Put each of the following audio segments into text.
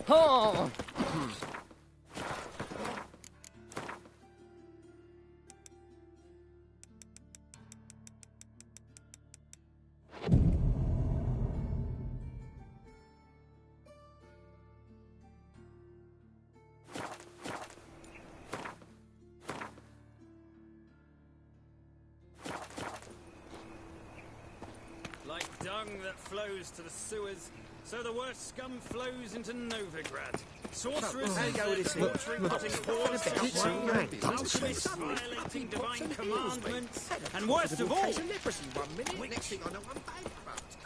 Oh! Like dung that flows to the sewers, so the worst scum flows into Novigrad. Sorcerers and their torturing cutting paws, alchemists violating divine commandments, and worst of all, Next thing I know, I'm bankrupt.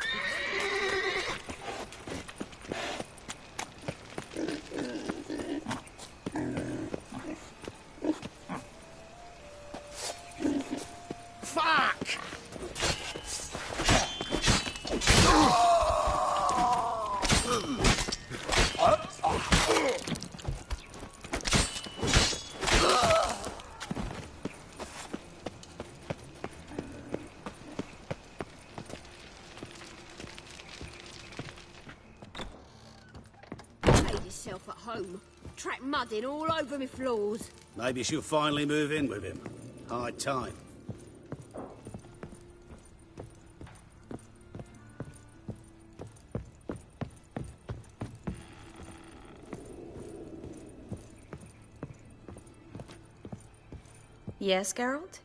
Made yourself at home. Track mudding all over me floors. Maybe she'll finally move in with him. High time. Yes, Geralt?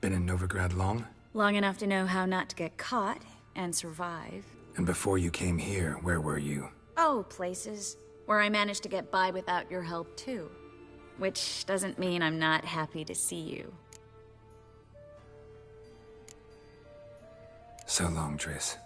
Been in Novigrad long? Long enough to know how not to get caught and survive. And before you came here, where were you? Oh, places where I managed to get by without your help, too. Which doesn't mean I'm not happy to see you. So long, Triss.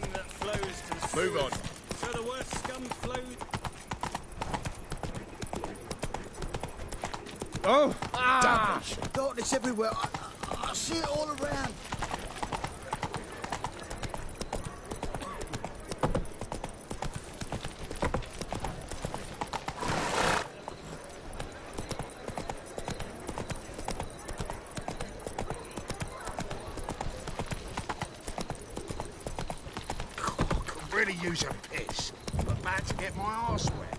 dung that flows to the Move sewers, on. so the worst scum flows. Oh! Darkness everywhere. I see it all around. Could really use a piss, but about to get my arse wet.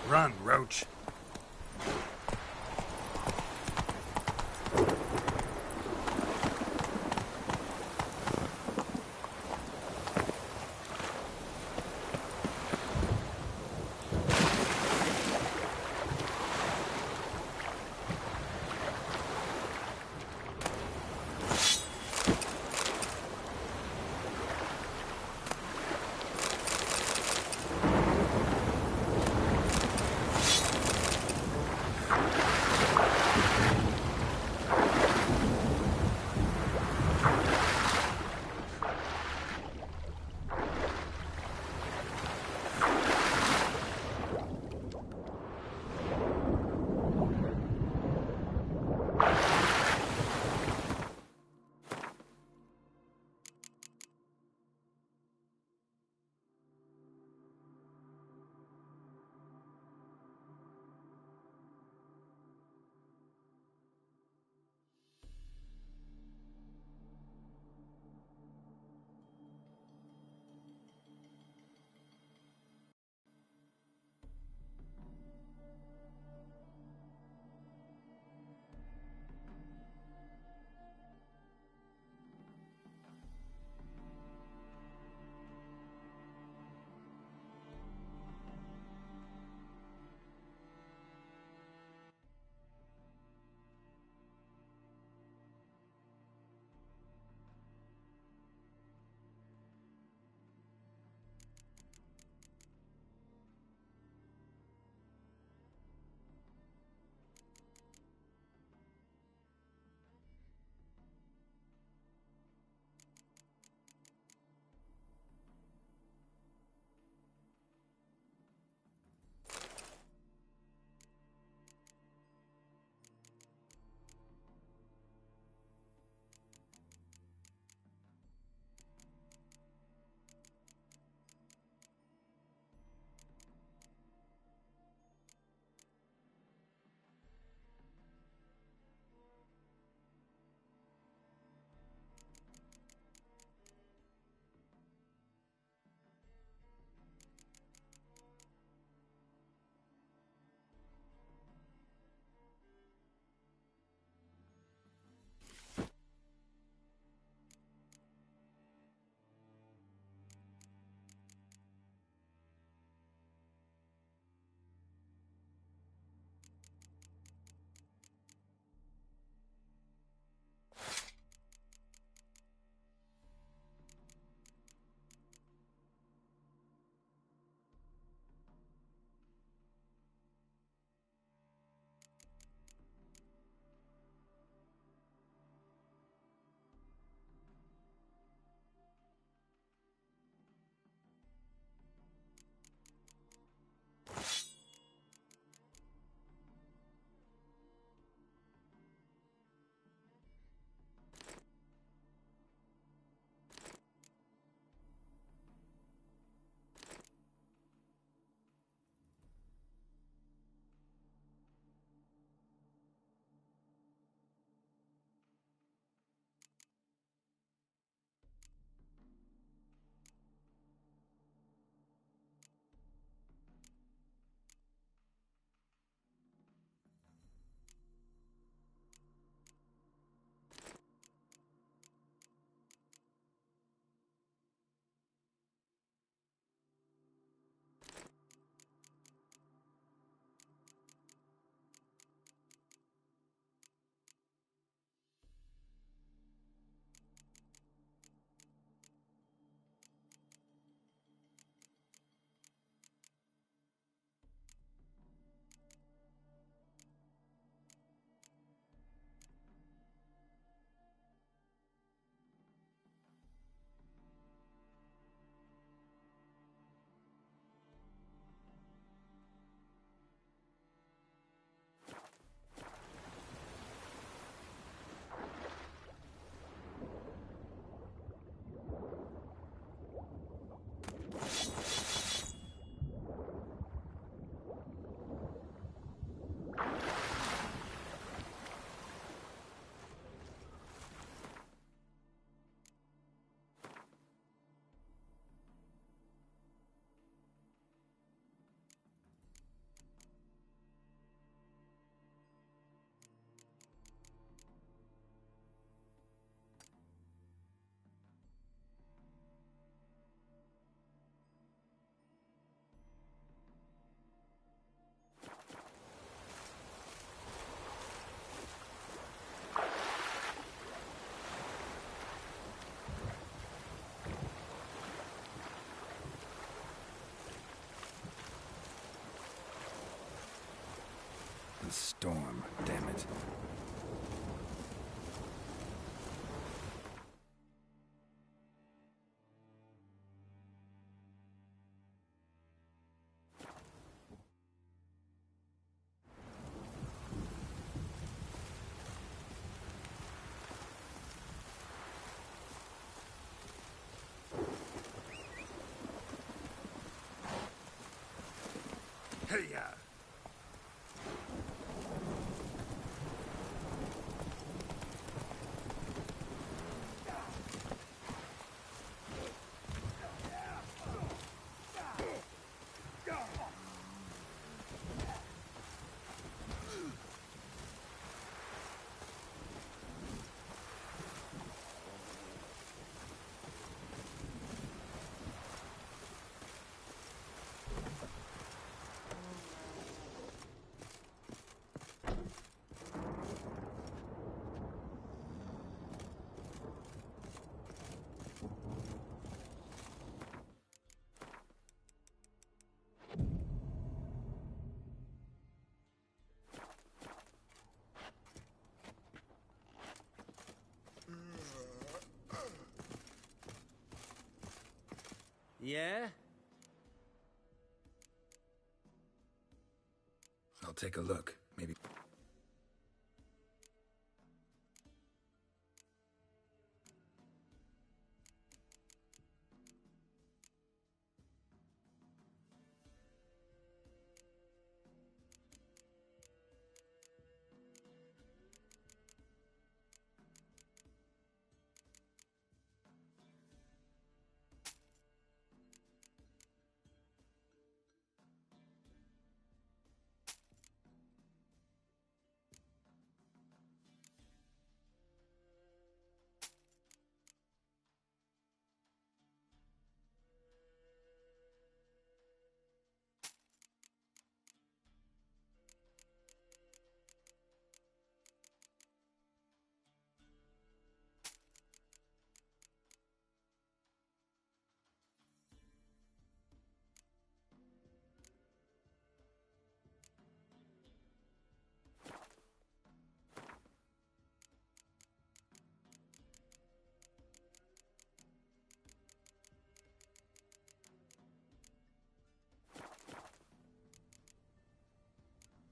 Run, Roach. storm, damn it. Hey-ya! Yeah? I'll take a look. Maybe.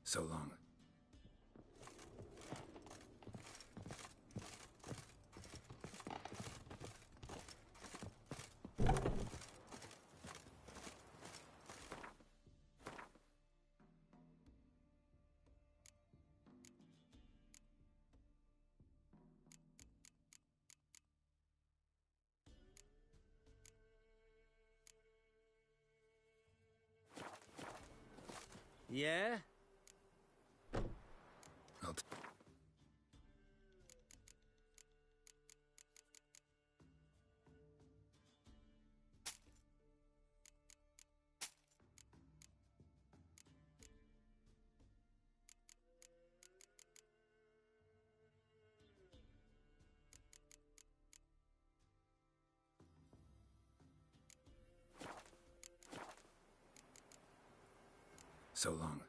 So long. Yeah? So long.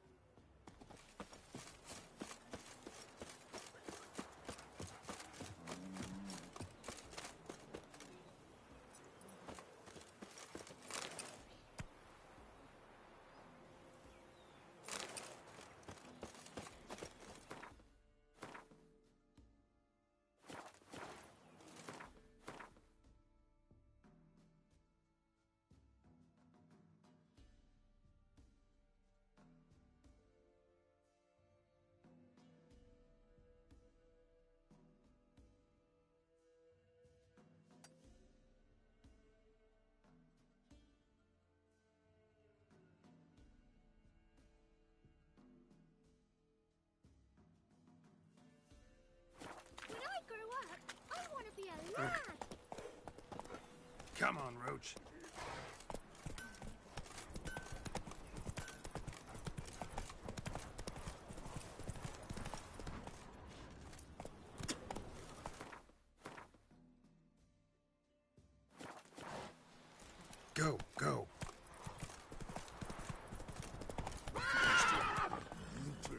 When I grow up, I want to be a lad. Come on, Roach. Go, go.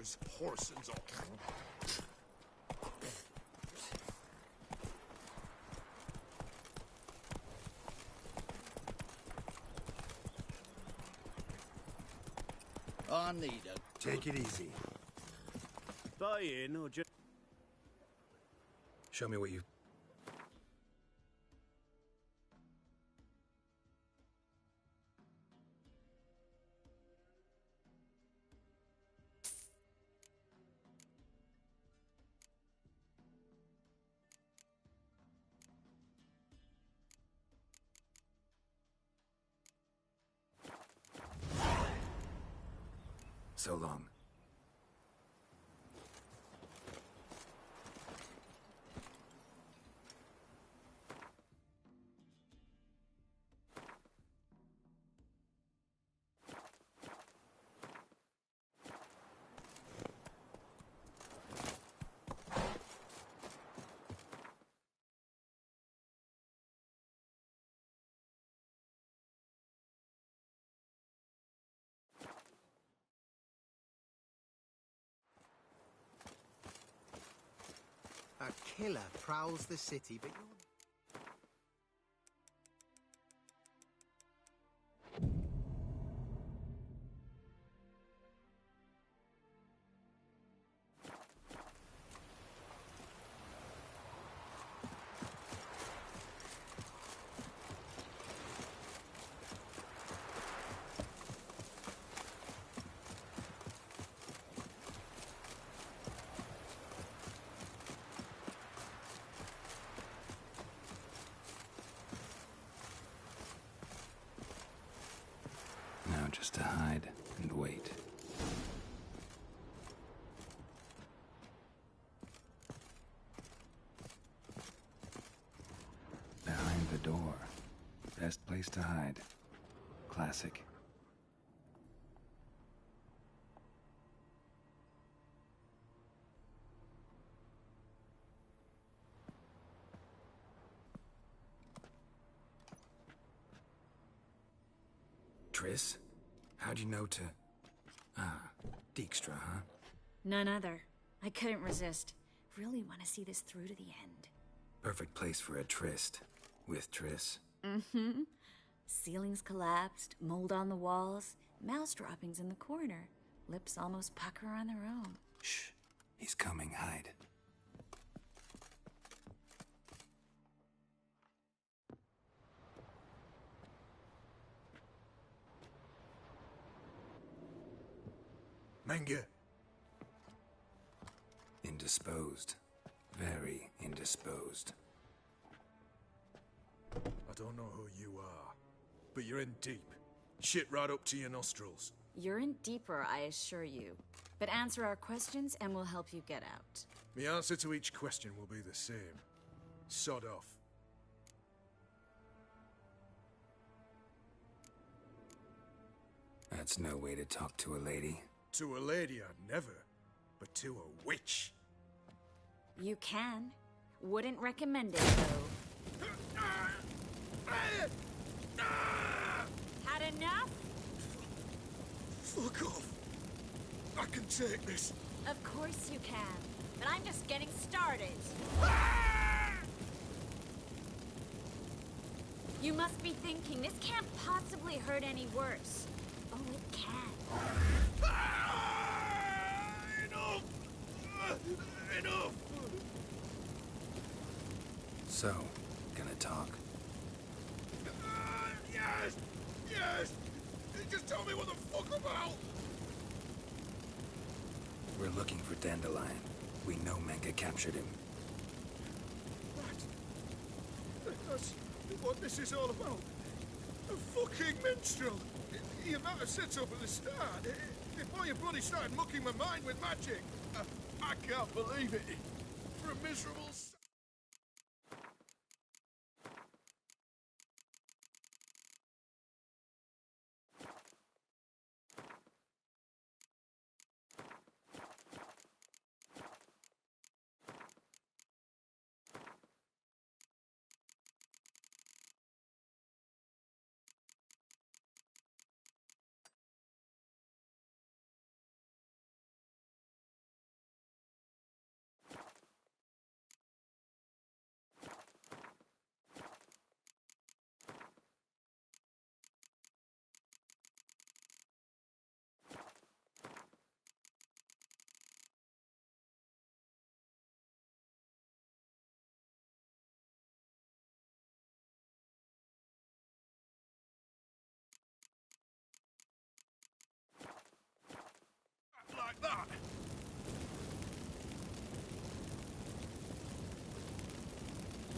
his horsens off. I need a... Take it easy. Buy in or just... Show me what you... So long. A killer prowls the city, but you're... Now just to hide and wait. Behind the door. Best place to hide. Classic. Triss? How'd you know to... Ah, Dijkstra, huh? None other. I couldn't resist. Really want to see this through to the end. Perfect place for a tryst. With Triss. Mm-hmm. Ceilings collapsed, mold on the walls, mouse droppings in the corner. Lips almost pucker on their own. Shh. He's coming, hide. Menge. Indisposed. Very indisposed. I don't know who you are, but you're in deep. Shit right up to your nostrils. You're in deeper, I assure you. But answer our questions and we'll help you get out. The answer to each question will be the same. Sod off. That's no way to talk to a lady. To a lady, I never. But to a witch. You can. Wouldn't recommend it, though. Had enough? Fuck off. I can take this. Of course you can. But I'm just getting started. You must be thinking, this can't possibly hurt any worse. Oh, it can. Enough! Enough! So, gonna talk? Yes! Yes! Just tell me what the fuck about! We're looking for Dandelion. We know Menge captured him. That's what this is all about. A fucking minstrel! You might have said so from the start. Before you bloody started mucking my mind with magic. I can't believe it. For a miserable...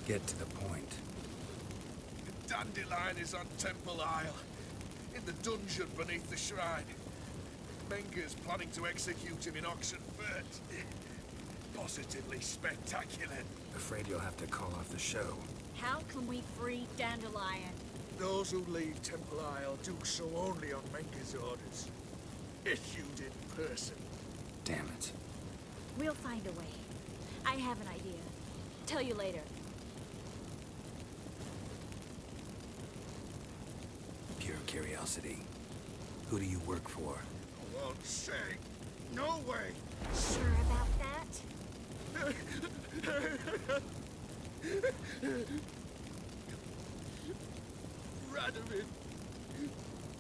Get to the point. Dandelion is on Temple Isle, in the dungeon beneath the shrine. Menga's planning to execute him in Oxenfurt. Positively spectacular. Afraid you'll have to call off the show. How can we free Dandelion? Those who leave Temple Isle do so only on Menga's orders. Issued in person. Damn it. We'll find a way. I have an idea. Tell you later. Pure curiosity. Who do you work for? I won't say. No way. Sure about that? Radovid.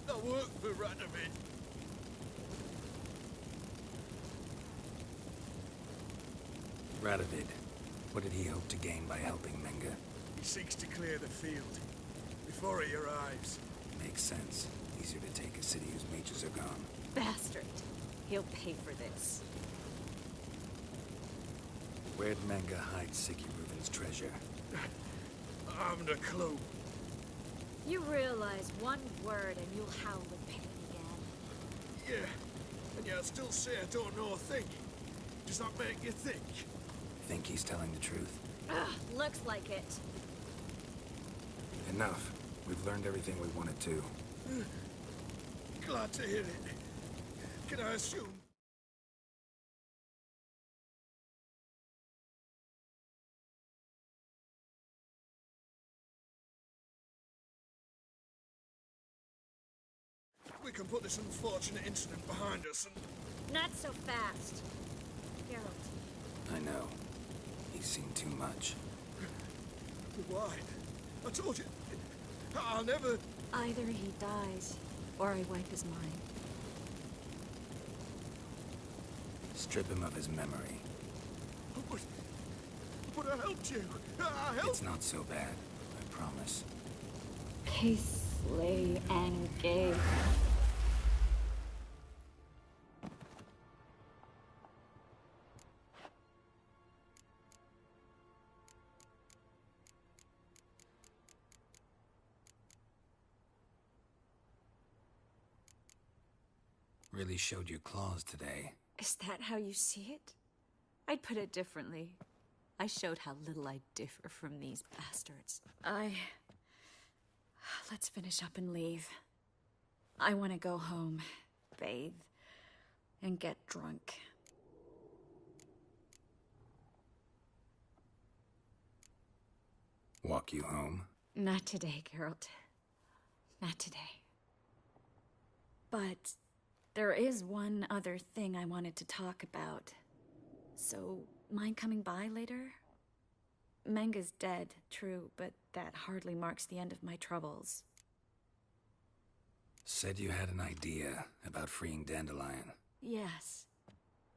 I work for Radovid. Radovid. What did he hope to gain by helping Menga? He seeks to clear the field before he arrives. Makes sense. Easier to take a city whose mages are gone. Bastard. He'll pay for this. Where'd Menga hide Siki Reuven's treasure? I haven't a clue. You realize one word and you'll howl with pain again. Yeah, and yet I still say I don't know a thing. Does that make you think? Think he's telling the truth? Ugh, looks like it. Enough. We've learned everything we wanted to. Glad to hear it. Can I assume? We can put this unfortunate incident behind us and... Not so fast. Geralt. I know. He's seen too much. Why? I told you. I'll never... Either he dies, or I wipe his mind. Strip him of his memory. But I helped you. I helped... It's not so bad. I promise. Paisley and Gay. Really showed your claws today. Is that how you see it? I'd put it differently. I showed how little I differ from these bastards. Let's finish up and leave. I want to go home, bathe, and get drunk. Walk you home? Not today, Geralt. Not today. But there is one other thing I wanted to talk about. So, mind coming by later? Menga's dead, true, but that hardly marks the end of my troubles. Said you had an idea about freeing Dandelion. Yes.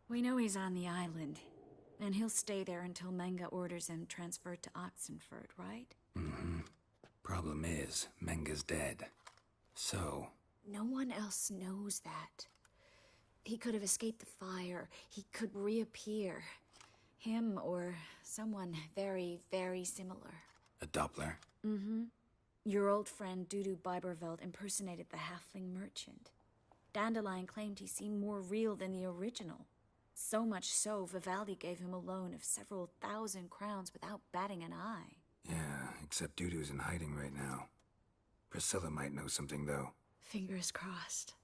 We know he's on the island, and he'll stay there until Menga orders him transferred to Oxenfurt, right? Mm-hmm. Problem is, Menga's dead. So... No one else knows that. He could have escaped the fire. He could reappear. Him or someone very, very similar. A Doppler? Mm-hmm. Your old friend Dudu Biberveld impersonated the halfling merchant. Dandelion claimed he seemed more real than the original. So much so, Vivaldi gave him a loan of several thousand crowns without batting an eye. Yeah, except Dudu's in hiding right now. Priscilla might know something, though. Fingers crossed.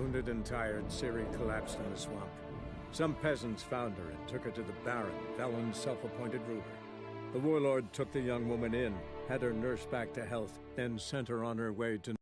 Wounded and tired, Ciri collapsed in the swamp. Some peasants found her and took her to the Baron, Velen's self-appointed ruler. The warlord took the young woman in, had her nursed back to health, then sent her on her way to...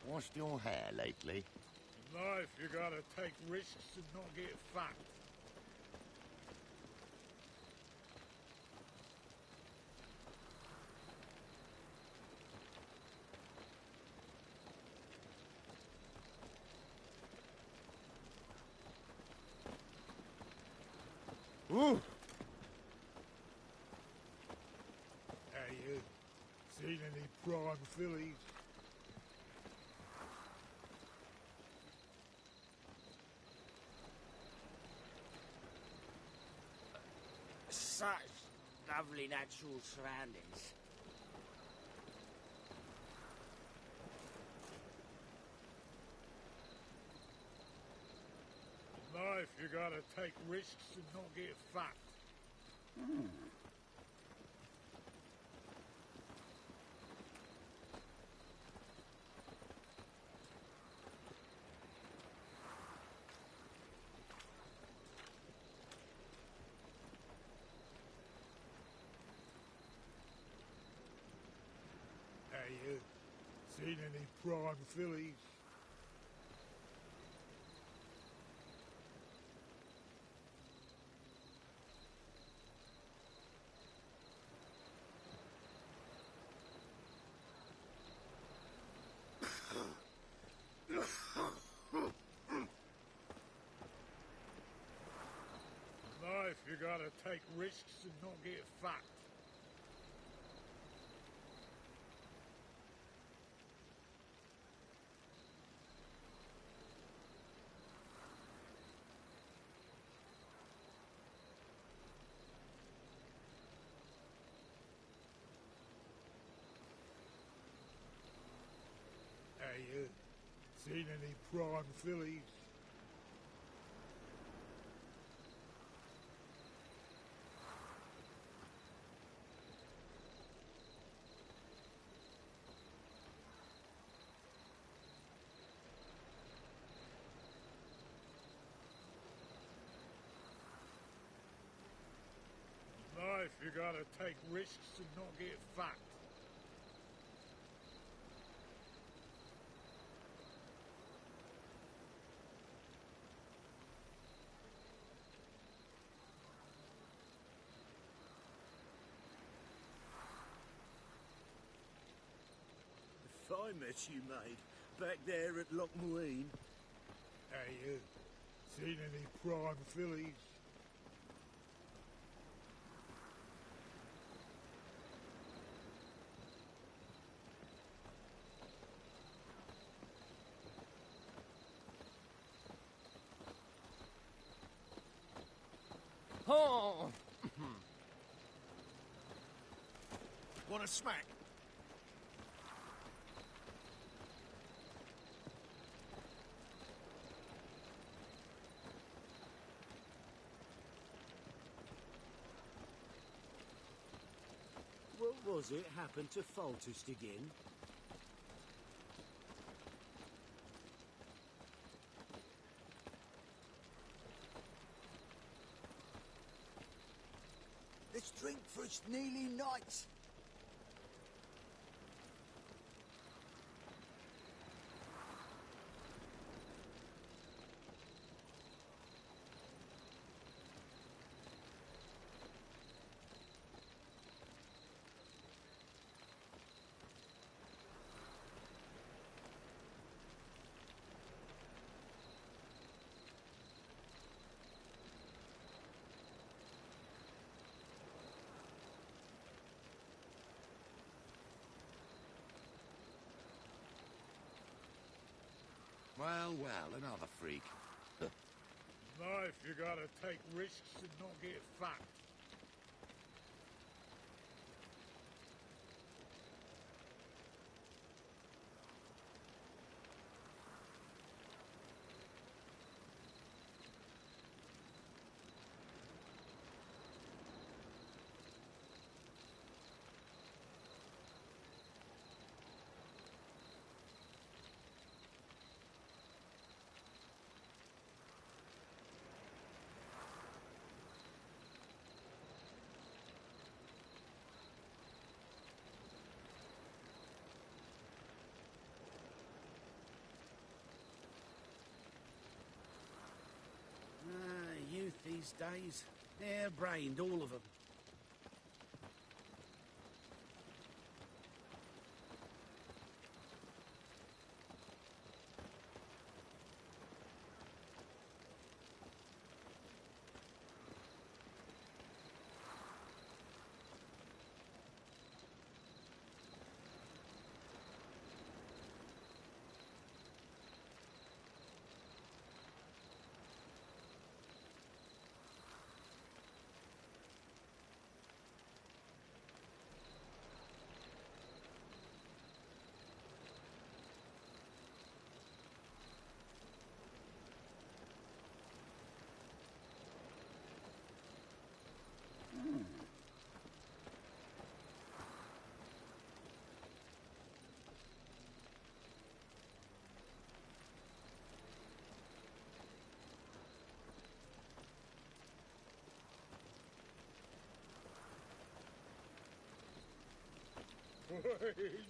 Washed your hair lately? In life, you gotta take risks and not get fucked. Ooh! Hey, you seen any prime fillies? Such lovely natural surroundings. In life, you gotta take risks and not get fucked. Hey, you seen any prime fillies? In life, you gotta take risks and not get fucked. Hey, you seen any prime fillies? In life, you gotta take risks and not get fucked. The fine mess you made back there at Lochmuine. Hey, you seen any prime fillies? Oh! Want a smack? What was it happened to Foltest again? Let's drink for its nearly night. Well, well, another freak. Life, you gotta take risks and not get fucked. Youth these days. Hair-brained, all of them.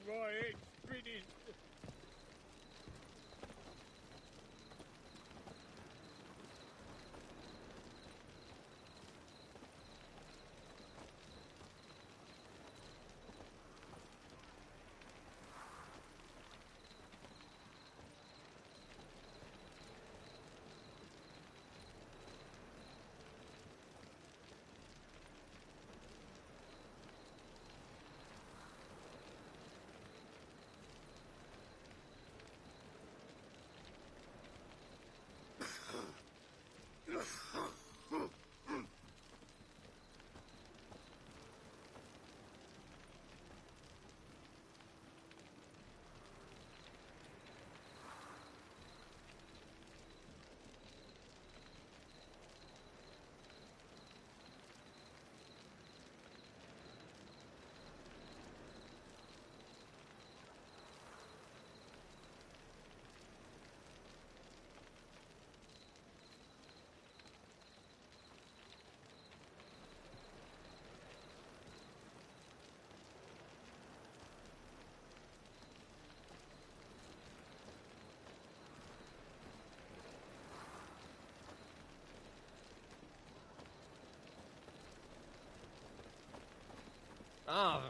My head's spinning. Ah.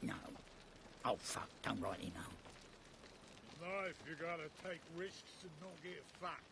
No. Oh, fuck, don't rightly know. Life, you gotta take risks and not get fucked.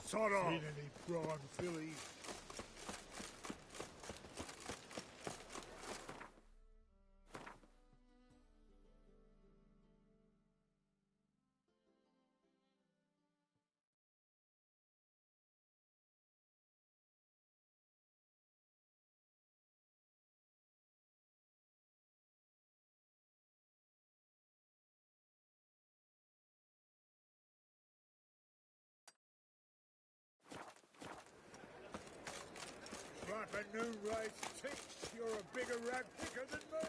Sod off! Seen any prime fillies? A new race thinks you're a bigger rag picker than me.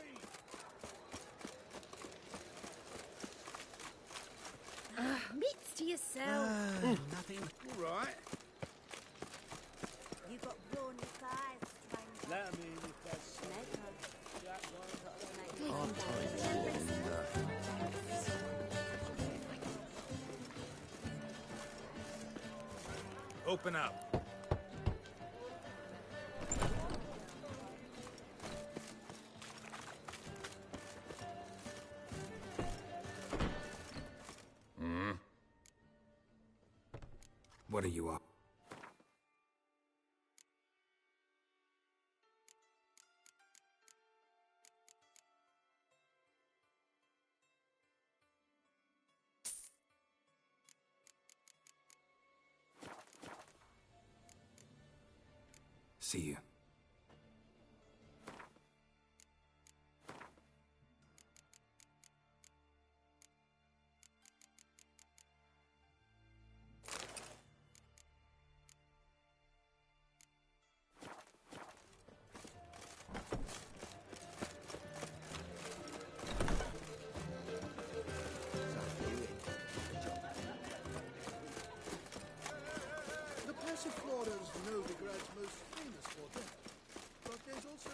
Mitts to yourself. Nothing. All right. You got brawny thighs, stranger. Let me in if that's Open up. What are you up? See you. The Passiflora is Novigrad's most famous water, but there's also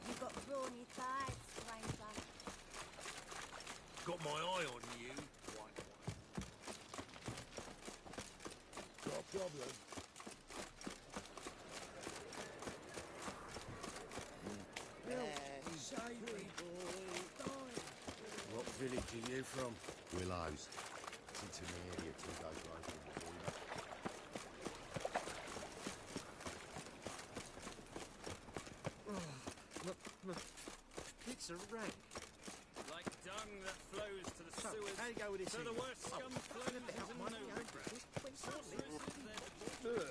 You got brawny thighs, stranger. got my eye on you. Got a problem? What village are you from? Willows. It's into the area 2 days away from the border. It's a rank. Like dung that flows to the So, sewers, how you go with this so here? the worst scum flows into Novigrad. Sorceress is their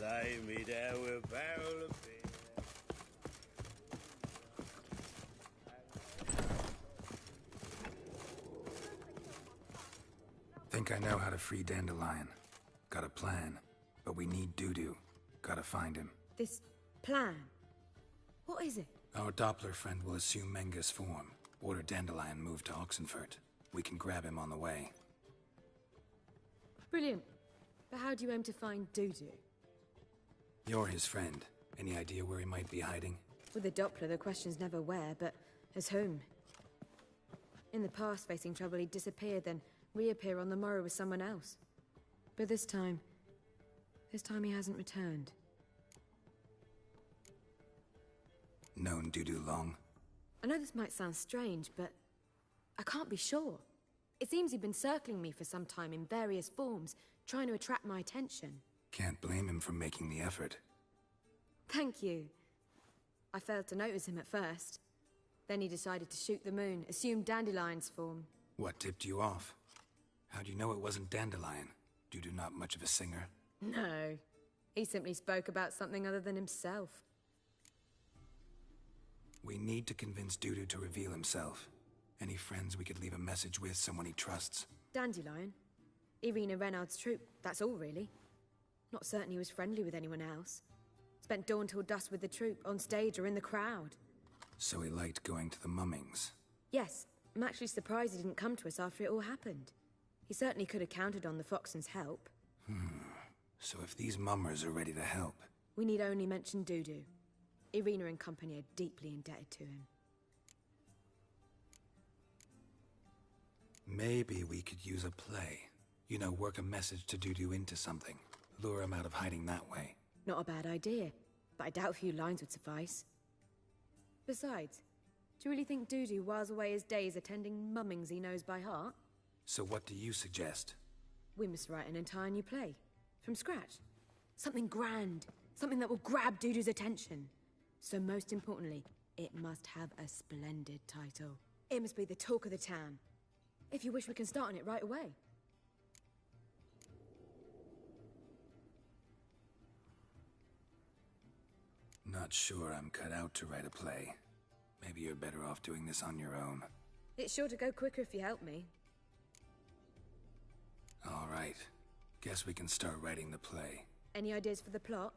Lay me down with a barrel of beer. Think I know how to free Dandelion. Got a plan. But we need Dudu. Gotta find him. This plan? What is it? Our Doppler friend will assume Menga's form. Order Dandelion moved to Oxenfurt. We can grab him on the way. Brilliant. But how do you aim to find Dudu? You're his friend. Any idea where he might be hiding? With the Doppler, the question's never where, but as whom. In the past, facing trouble, he'd disappear, then reappear on the morrow with someone else. But this time he hasn't returned. Known Dudu long? I know this might sound strange, but I can't be sure. It seems he'd been circling me for some time in various forms, trying to attract my attention. Can't blame him for making the effort. Thank you. I failed to notice him at first. Then he decided to shoot the moon, assume Dandelion's form. What tipped you off? How'd you know it wasn't Dandelion? Dudu not much of a singer? No. He simply spoke about something other than himself. We need to convince Dudu to reveal himself. Any friends we could leave a message with, someone he trusts? Dandelion? Irina Renard's troop, that's all really. Not certain he was friendly with anyone else. Spent dawn till dusk with the troop, on stage or in the crowd. So he liked going to the mummings? Yes, I'm actually surprised he didn't come to us after it all happened. He certainly could have counted on the Foxen's help. So if these mummers are ready to help... We need only mention Dudu. Irina and company are deeply indebted to him. Maybe we could use a play. You know, work a message to Dudu into something. Lure him out of hiding that way. Not a bad idea, but I doubt a few lines would suffice. Besides, do you really think Dudu whiles away his days attending mummings he knows by heart? So what do you suggest? We must write an entire new play. From scratch. Something grand. Something that will grab Dudu's attention. So most importantly, it must have a splendid title. It must be the talk of the town. If you wish, we can start on it right away. Not sure I'm cut out to write a play. Maybe you're better off doing this on your own. It's sure to go quicker if you help me. All right. Guess we can start writing the play. Any ideas for the plot?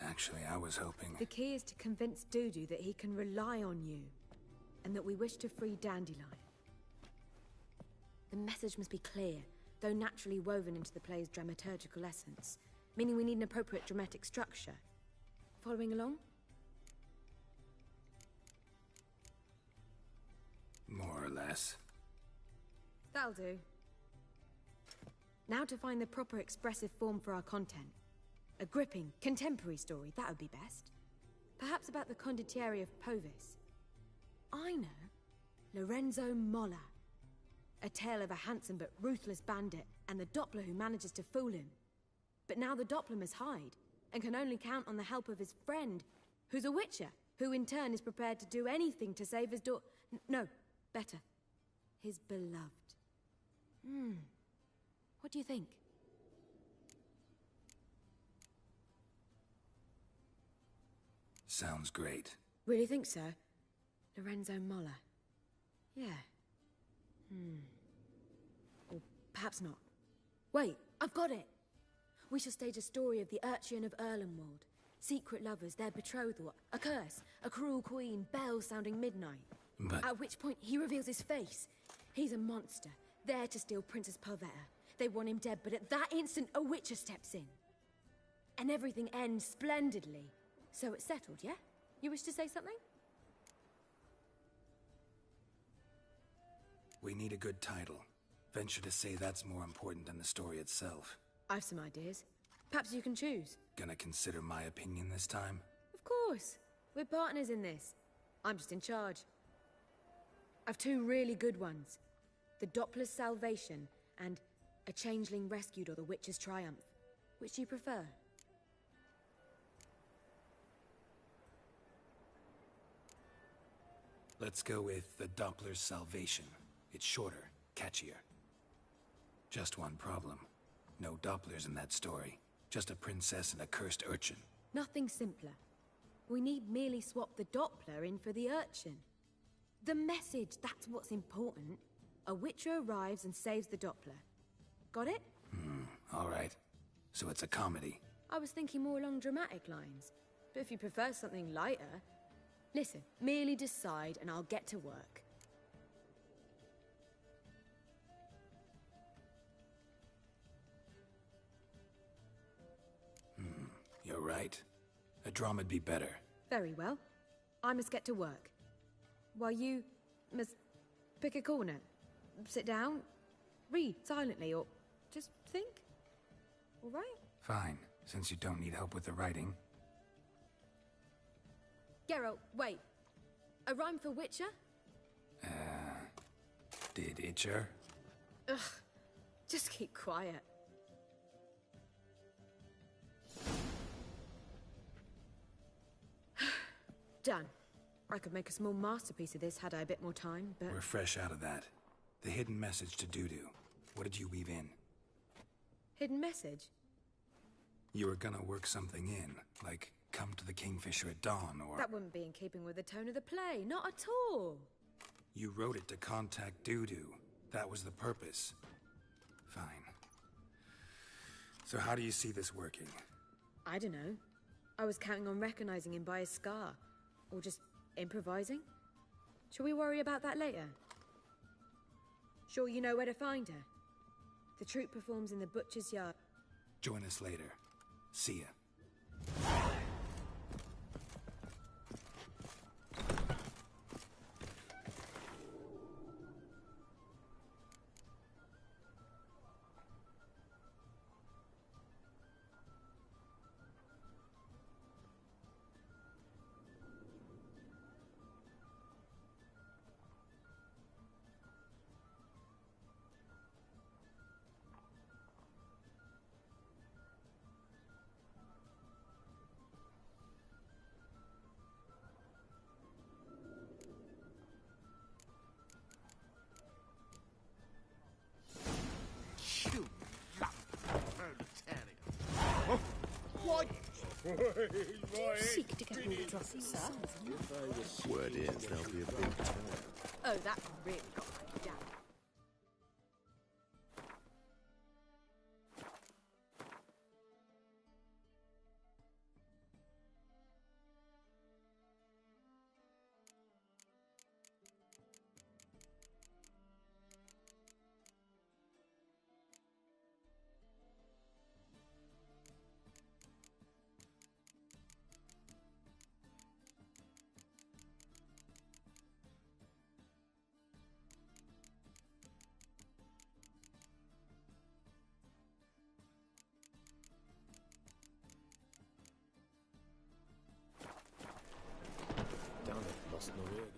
Actually, I was hoping... The key is to convince Dudu that he can rely on you, and that we wish to free Dandelion. The message must be clear, though naturally woven into the play's dramaturgical essence, meaning we need an appropriate dramatic structure. Following along? More or less. That'll do. Now to find the proper expressive form for our content. A gripping, contemporary story, that would be best. Perhaps about the condottieri of Povis. I know. Lorenzo Molla. A tale of a handsome but ruthless bandit, and the Doppler who manages to fool him. But now the Doppler must hide, and can only count on the help of his friend, who's a witcher, who in turn is prepared to do anything to save his no, better. His beloved. What do you think? Sounds great. Really think so? Lorenzo Molla. Yeah. Or perhaps not. Wait, I've got it! We shall stage a story of the Urchin of Erlenwald. Secret lovers, their betrothal, a curse, a cruel queen, bells sounding midnight. But... At which point he reveals his face. He's a monster, there to steal Princess Pavetta. They want him dead, but at that instant a witcher steps in. And everything ends splendidly. So it's settled, yeah? You wish to say something? We need a good title. Venture to say that's more important than the story itself. I've some ideas. Perhaps you can choose. Gonna consider my opinion this time? Of course. We're partners in this. I'm just in charge. I've two really good ones. The Doppler's Salvation and A Changeling Rescued or The Witcher's Triumph. Which do you prefer? Let's go with The Doppler's Salvation. It's shorter, catchier. Just one problem. No Dopplers in that story. Just a princess and a cursed urchin. Nothing simpler. We need merely swap the Doppler in for the urchin. The message, that's what's important. A witcher arrives and saves the Doppler. Got it? All right. So it's a comedy. I was thinking more along dramatic lines. But if you prefer something lighter... Listen, merely decide and I'll get to work. You're right. A drama'd be better. Very well. I must get to work. While you must pick a corner. Sit down, read silently, or just think. All right? Fine, since you don't need help with the writing. Geralt, wait. A rhyme for Witcher? Did Itcher? Ugh. Just keep quiet. Done. I could make a small masterpiece of this had I a bit more time, but... We're fresh out of that. The hidden message to Dudu. What did you weave in? Hidden message? You were gonna work something in, like come to the Kingfisher at dawn, or... That wouldn't be in keeping with the tone of the play, not at all. You wrote it to contact Dudu. That was the purpose. Fine. So how do you see this working? I don't know. I was counting on recognizing him by his scar. Or just improvising? Shall we worry about that later? Sure you know where to find her? The troupe performs in the Butcher's Yard. Join us later. See ya. Seek to get all the drops, sir. Word is, there'll be a big turn. Oh, that really got me down. Damn it, lost Maria again.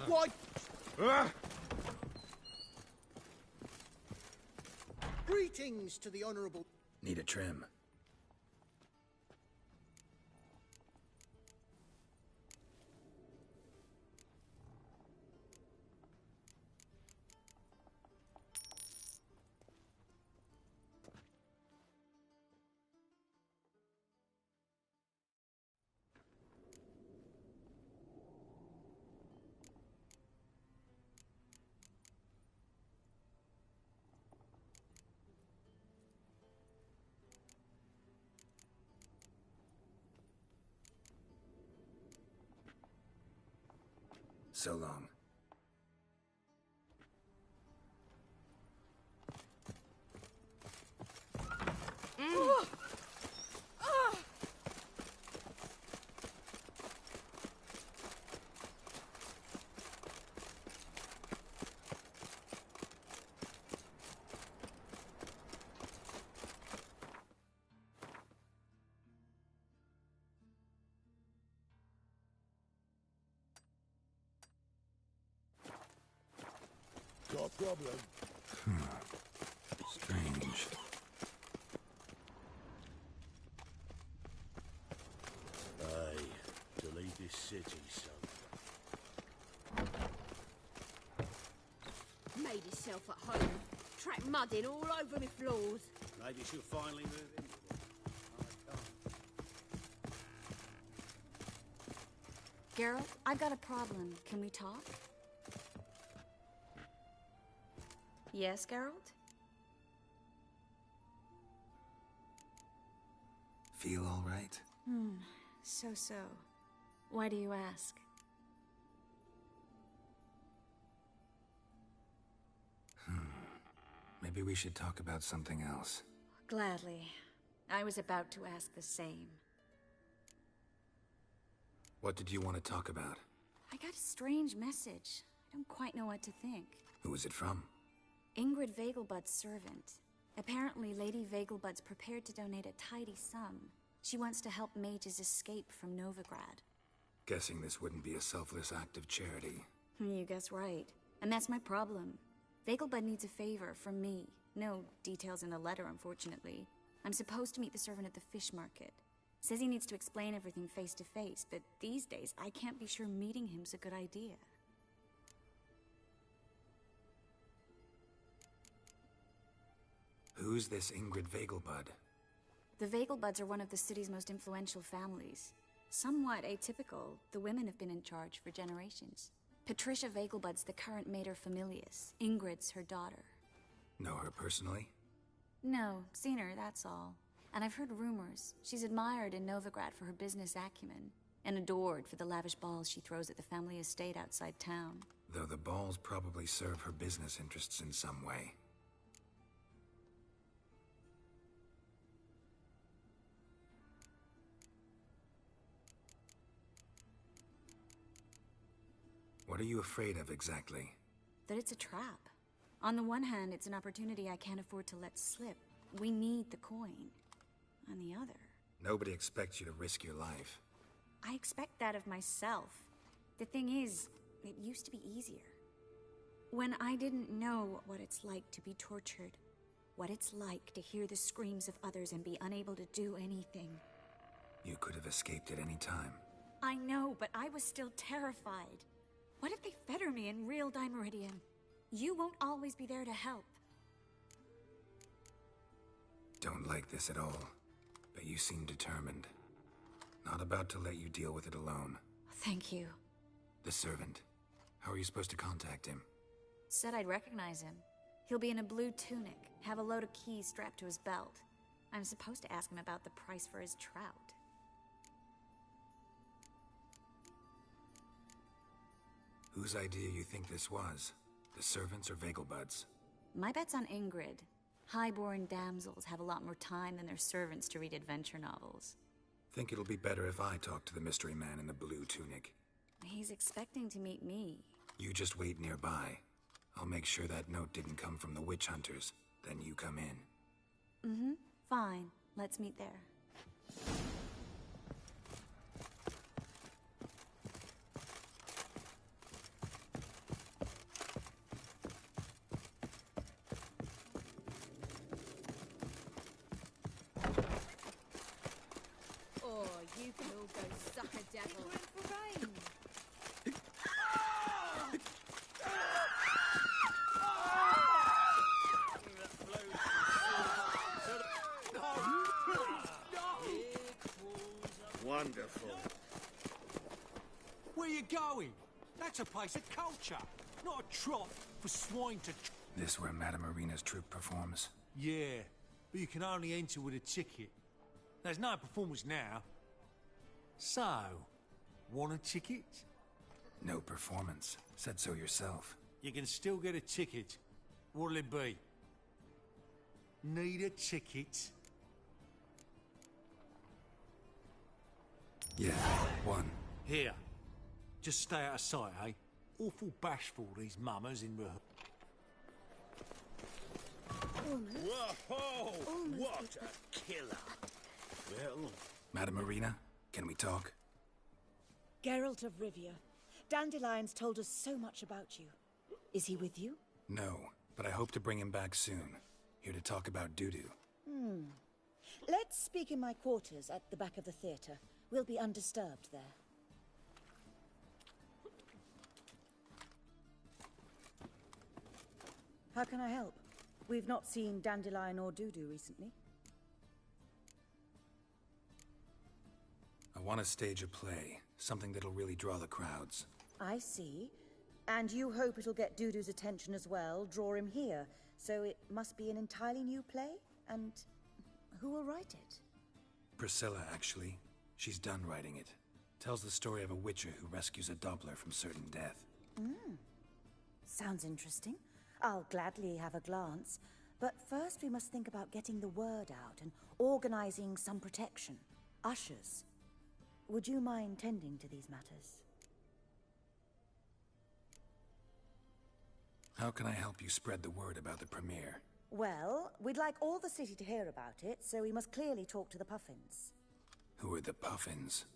Why? Greetings to the Honourable. Need a trim. So long. Got a problem? Strange. Aye, to leave this city, son. Made himself at home. Track mudding all over me floors. Maybe she'll finally move in. Geralt, I've got a problem. Can we talk? Yes, Geralt? Feel all right? So. Why do you ask? Maybe we should talk about something else. Gladly. I was about to ask the same. What did you want to talk about? I got a strange message. I don't quite know what to think. Who was it from? Ingrid Vegelbud's servant. Apparently, Lady Vegelbud's prepared to donate a tidy sum. She wants to help mages escape from Novigrad. Guessing this wouldn't be a selfless act of charity. You guess right. And that's my problem. Vegelbud needs a favor from me. No details in the letter, unfortunately. I'm supposed to meet the servant at the fish market. Says he needs to explain everything face to face, but these days I can't be sure meeting him's a good idea. Who's this Ingrid Vegelbud? The Vegelbuds are one of the city's most influential families. Somewhat atypical, the women have been in charge for generations. Patricia Vegelbud's the current mater familias. Ingrid's her daughter. Know her personally? No, seen her, that's all. And I've heard rumors. She's admired in Novigrad for her business acumen, and adored for the lavish balls she throws at the family estate outside town. Though the balls probably serve her business interests in some way. What are you afraid of exactly? That it's a trap. On the one hand, it's an opportunity I can't afford to let slip. We need the coin. On the other... Nobody expects you to risk your life. I expect that of myself. The thing is, it used to be easier. When I didn't know what it's like to be tortured, what it's like to hear the screams of others and be unable to do anything. You could have escaped at any time. I know, but I was still terrified. What if they fetter me in real Dimeridian? You won't always be there to help. Don't like this at all, but you seem determined. Not about to let you deal with it alone. Thank you. The servant. How are you supposed to contact him? Said I'd recognize him. He'll be in a blue tunic, have a load of keys strapped to his belt. I'm supposed to ask him about the price for his trout. Whose idea you think this was? The servants or Vegelbud's? My bet's on Ingrid. Highborn damsels have a lot more time than their servants to read adventure novels. Think it'll be better if I talk to the mystery man in the blue tunic. He's expecting to meet me. You just wait nearby. I'll make sure that note didn't come from the witch hunters. Then you come in. Mm-hmm. Fine. Let's meet there. You can all go suck a devil. For rain. Wonderful. Where you going? That's a place of culture, not a trough for swine to... This where Madame Marina's troupe performs? Yeah, but you can only enter with a ticket. There's no performance now. So, want a ticket? No performance. Said so yourself. You can still get a ticket. What'll it be? Need a ticket? Yeah, one. Here. Just stay out of sight, eh? Awful bashful, these mummers in rehearsal. Whoa! What a killer! Well... Madame Marina, can we talk? Geralt of Rivia. Dandelion's told us so much about you. Is he with you? No, but I hope to bring him back soon. Here to talk about Dudu. Let's speak in my quarters at the back of the theatre. We'll be undisturbed there. How can I help? We've not seen Dandelion or Dudu recently. I want to stage a play. Something that'll really draw the crowds. I see. And you hope it'll get Dudu's attention as well, draw him here. So it must be an entirely new play? And who will write it? Priscilla, actually. She's done writing it. Tells the story of a witcher who rescues a Doppler from certain death. Sounds interesting. I'll gladly have a glance. But first we must think about getting the word out and organizing some protection. Ushers. Would you mind tending to these matters? How can I help you spread the word about the premiere? Well, we'd like all the city to hear about it, so we must clearly talk to the Puffins. Who are the Puffins?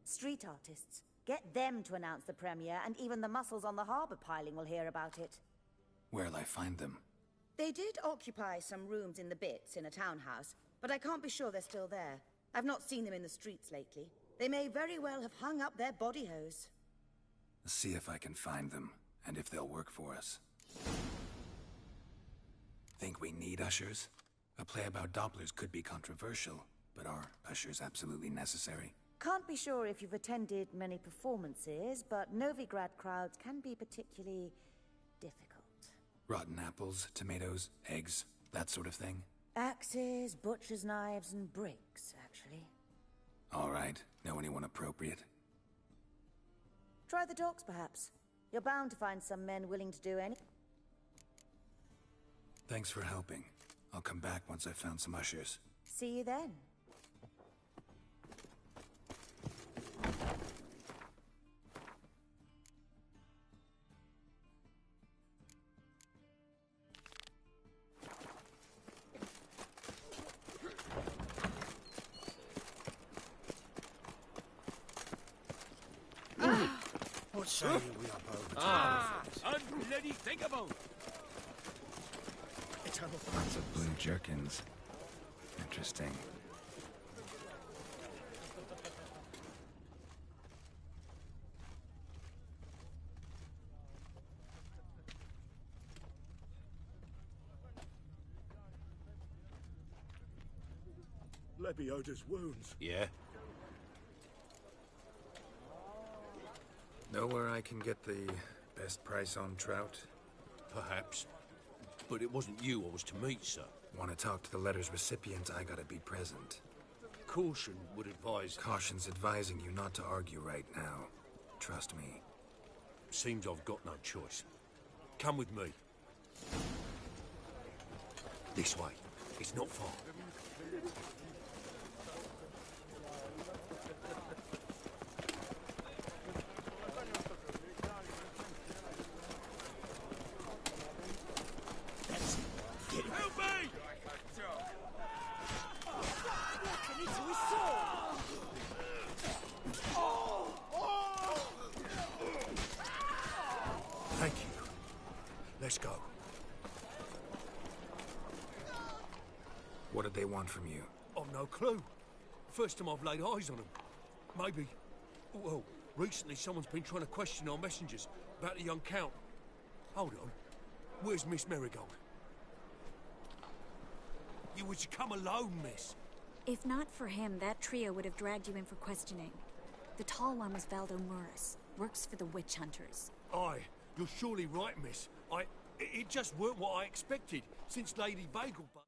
Street artists. Get them to announce the premiere, and even the mussels on the harbour piling will hear about it. Where'll I find them? They did occupy some rooms in the Bits in a townhouse, but I can't be sure they're still there. I've not seen them in the streets lately. They may very well have hung up their body hose. See if I can find them, and if they'll work for us. Think we need ushers? A play about Dopplers could be controversial, but are ushers absolutely necessary? Can't be sure if you've attended many performances, but Novigrad crowds can be particularly difficult. Rotten apples, tomatoes, eggs, that sort of thing? Axes, butcher's knives, and bricks, actually. All right. Know anyone appropriate? Try the docks, perhaps. You're bound to find some men willing to do any... Thanks for helping. I'll come back once I've found some ushers. See you then. What say we up over to unbloody thinkable! Lots of blue jerkins. Interesting. Lebioda's wounds. Yeah? Know where I can get the best price on trout? Perhaps. But it wasn't you I was to meet, sir. Want to talk to the letter's recipient, I gotta be present. Caution would advise... Caution's advising you not to argue right now. Trust me. Seems I've got no choice. Come with me. This way. It's not far. Thank you. Let's go. What did they want from you? I've no clue. First time I've laid eyes on them. Maybe... Well, recently someone's been trying to question our messengers about the young Count. Hold on. Where's Miss Marigold? You were to come alone, miss. If not for him, that trio would have dragged you in for questioning. The tall one was Valdo Murris. Works for the witch hunters. Aye, you're surely right, miss. It just weren't what I expected, since Lady Vagelbutt...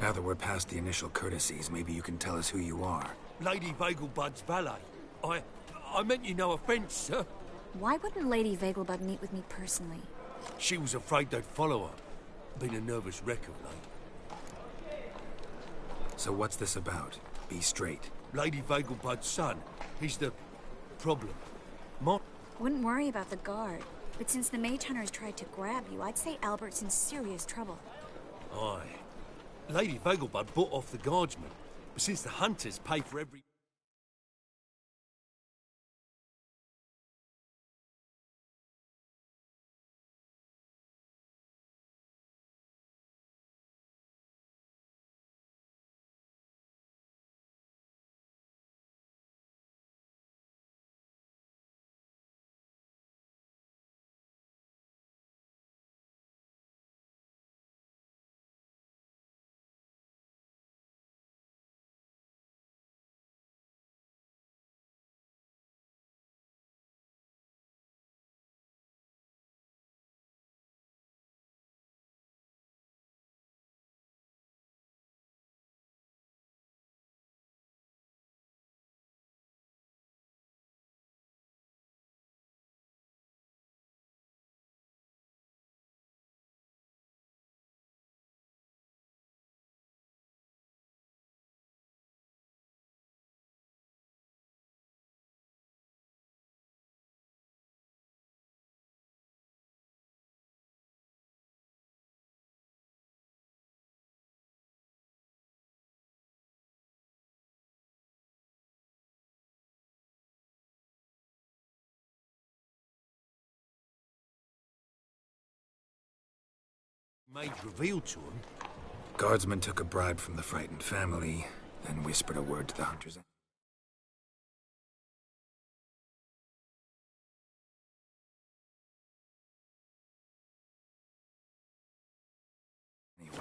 Now that we're past the initial courtesies, maybe you can tell us who you are. Lady Vagelbud's valet. I meant you no offence, sir. Why wouldn't Lady Vagelbud meet with me personally? She was afraid they'd follow her. Been a nervous wreck of late. So what's this about? Be straight. Lady Vagelbud's son. He's the... problem. Wouldn't worry about the guard. But since the mage hunters tried to grab you, I'd say Albert's in serious trouble. Aye. Lady Vagelbud bought off the guardsmen. But since the hunters pay for every... Made revealed to him. Guardsman took a bribe from the frightened family, then whispered a word to the hunters. Anyway.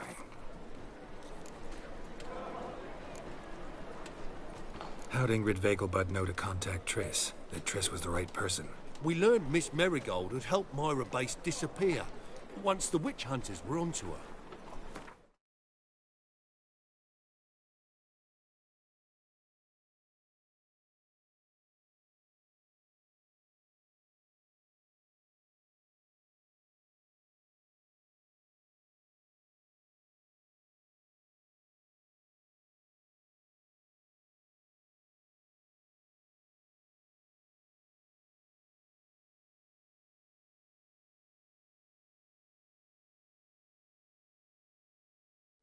How'd Ingrid Vegelbud know to contact Triss? That Triss was the right person? We learned Miss Marigold had helped Myra Base disappear once the witch hunters were onto her.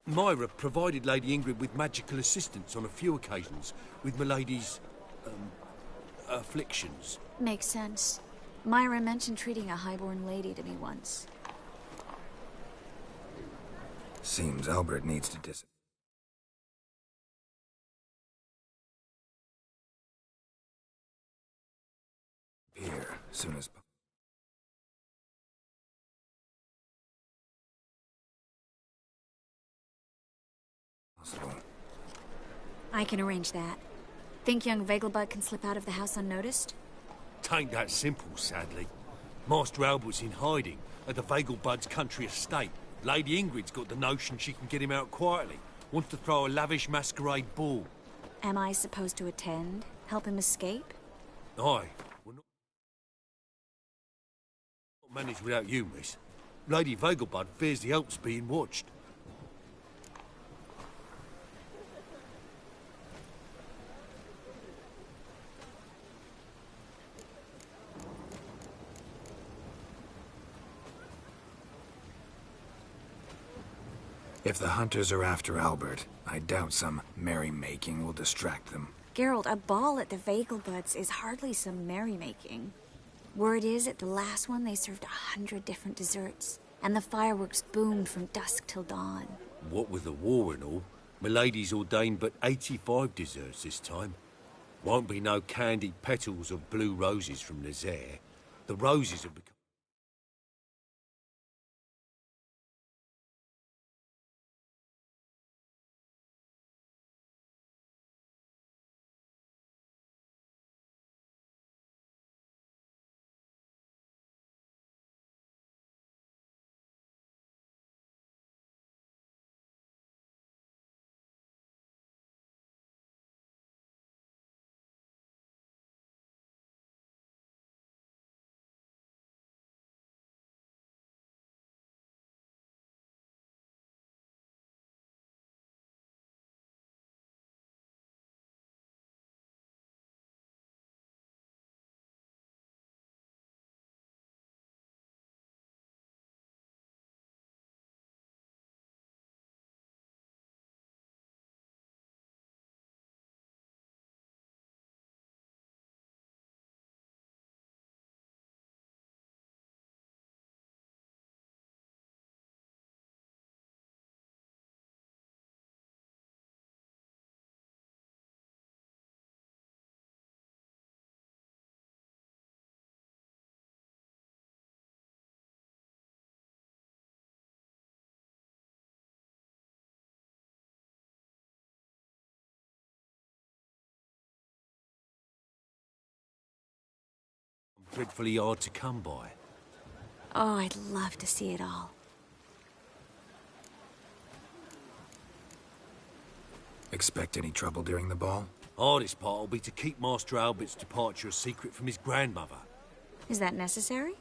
Myra provided Lady Ingrid with magical assistance on a few occasions with Milady's, afflictions. Makes sense. Myra mentioned treating a highborn lady to me once. Seems Albert needs to disappear soon as possible. I can arrange that. Think young Vegelbud can slip out of the house unnoticed? Tain't that simple, sadly. Master Albert's in hiding at the Vegelbud's country estate. Lady Ingrid's got the notion she can get him out quietly. Wants to throw a lavish masquerade ball. Am I supposed to attend? Help him escape? Aye. We're not managed without you, miss. Lady Vegelbud fears the Alps being watched. If the hunters are after Albert, I doubt some merrymaking will distract them. Geralt, a ball at the Vegelbuds is hardly some merrymaking. Word is, at the last one they served 100 different desserts, and the fireworks boomed from dusk till dawn. What with the war and all, Milady's ordained but 85 desserts this time. Won't be no candied petals of blue roses from Nazaire. The roses have become... dreadfully hard to come by. Oh, I'd love to see it all. Expect any trouble during the ball? Hardest part will be to keep Master Albert's departure a secret from his grandmother. Is that necessary?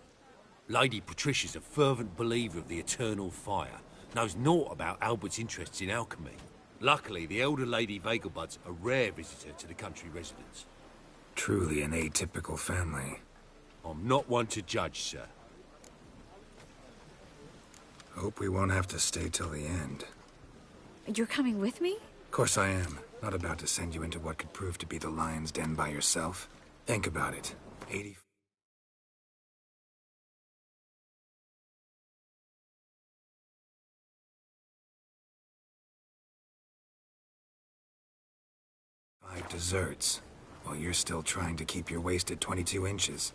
Lady Patricia's a fervent believer of the eternal fire. Knows naught about Albert's interests in alchemy. Luckily, the elder Lady Vegelbud's a rare visitor to the country residence. Truly an atypical family. I'm not one to judge, sir. Hope we won't have to stay till the end. You're coming with me? Of course I am. Not about to send you into what could prove to be the lion's den by yourself. Think about it. 80... desserts, while you're still trying to keep your waist at 22 inches.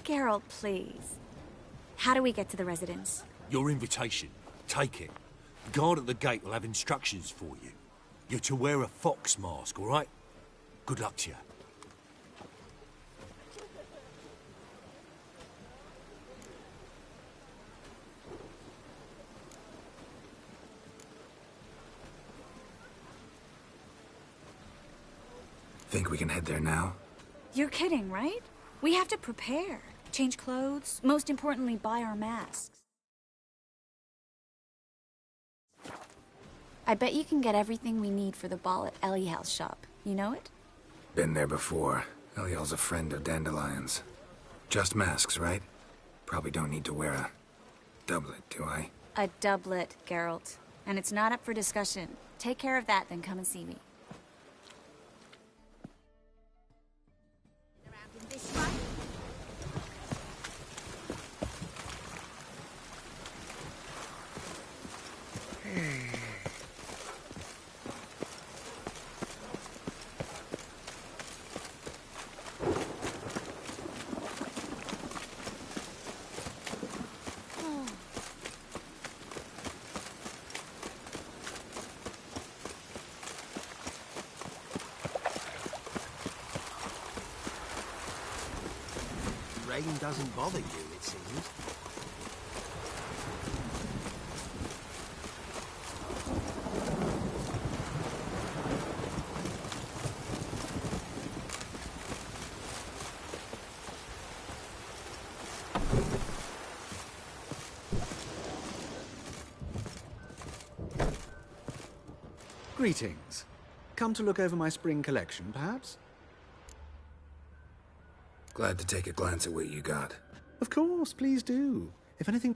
Geralt, please. How do we get to the residence? Your invitation. Take it. The guard at the gate will have instructions for you. You're to wear a fox mask, all right? Good luck to you. Think we can head there now? You're kidding, right? We have to prepare. Change clothes. Most importantly, buy our masks. I bet you can get everything we need for the ball at Eliel's shop. You know it? Been there before. Eliel's a friend of Dandelion's. Just masks, right? Probably don't need to wear a doublet, do I? A doublet, Geralt. And it's not up for discussion. Take care of that, then come and see me. Rain doesn't bother you, it seems. Greetings. Come to look over my spring collection, perhaps? Glad to take a glance at what you got. Of course, please do. If anything...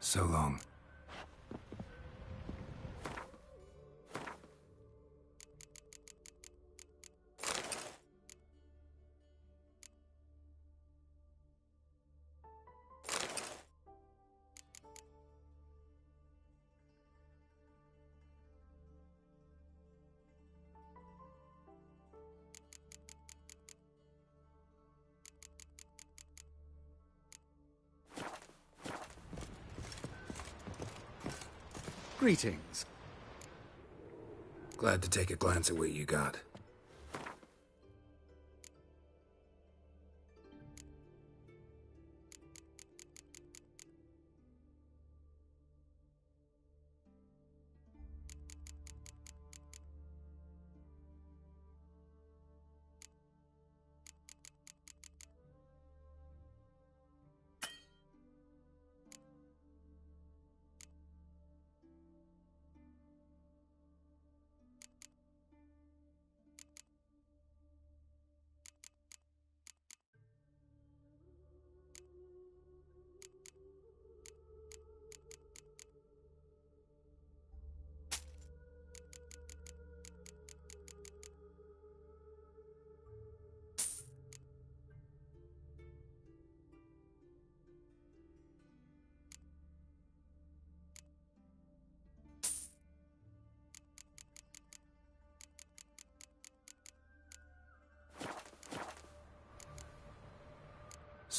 So long. Greetings. Glad to take a glance at what you got.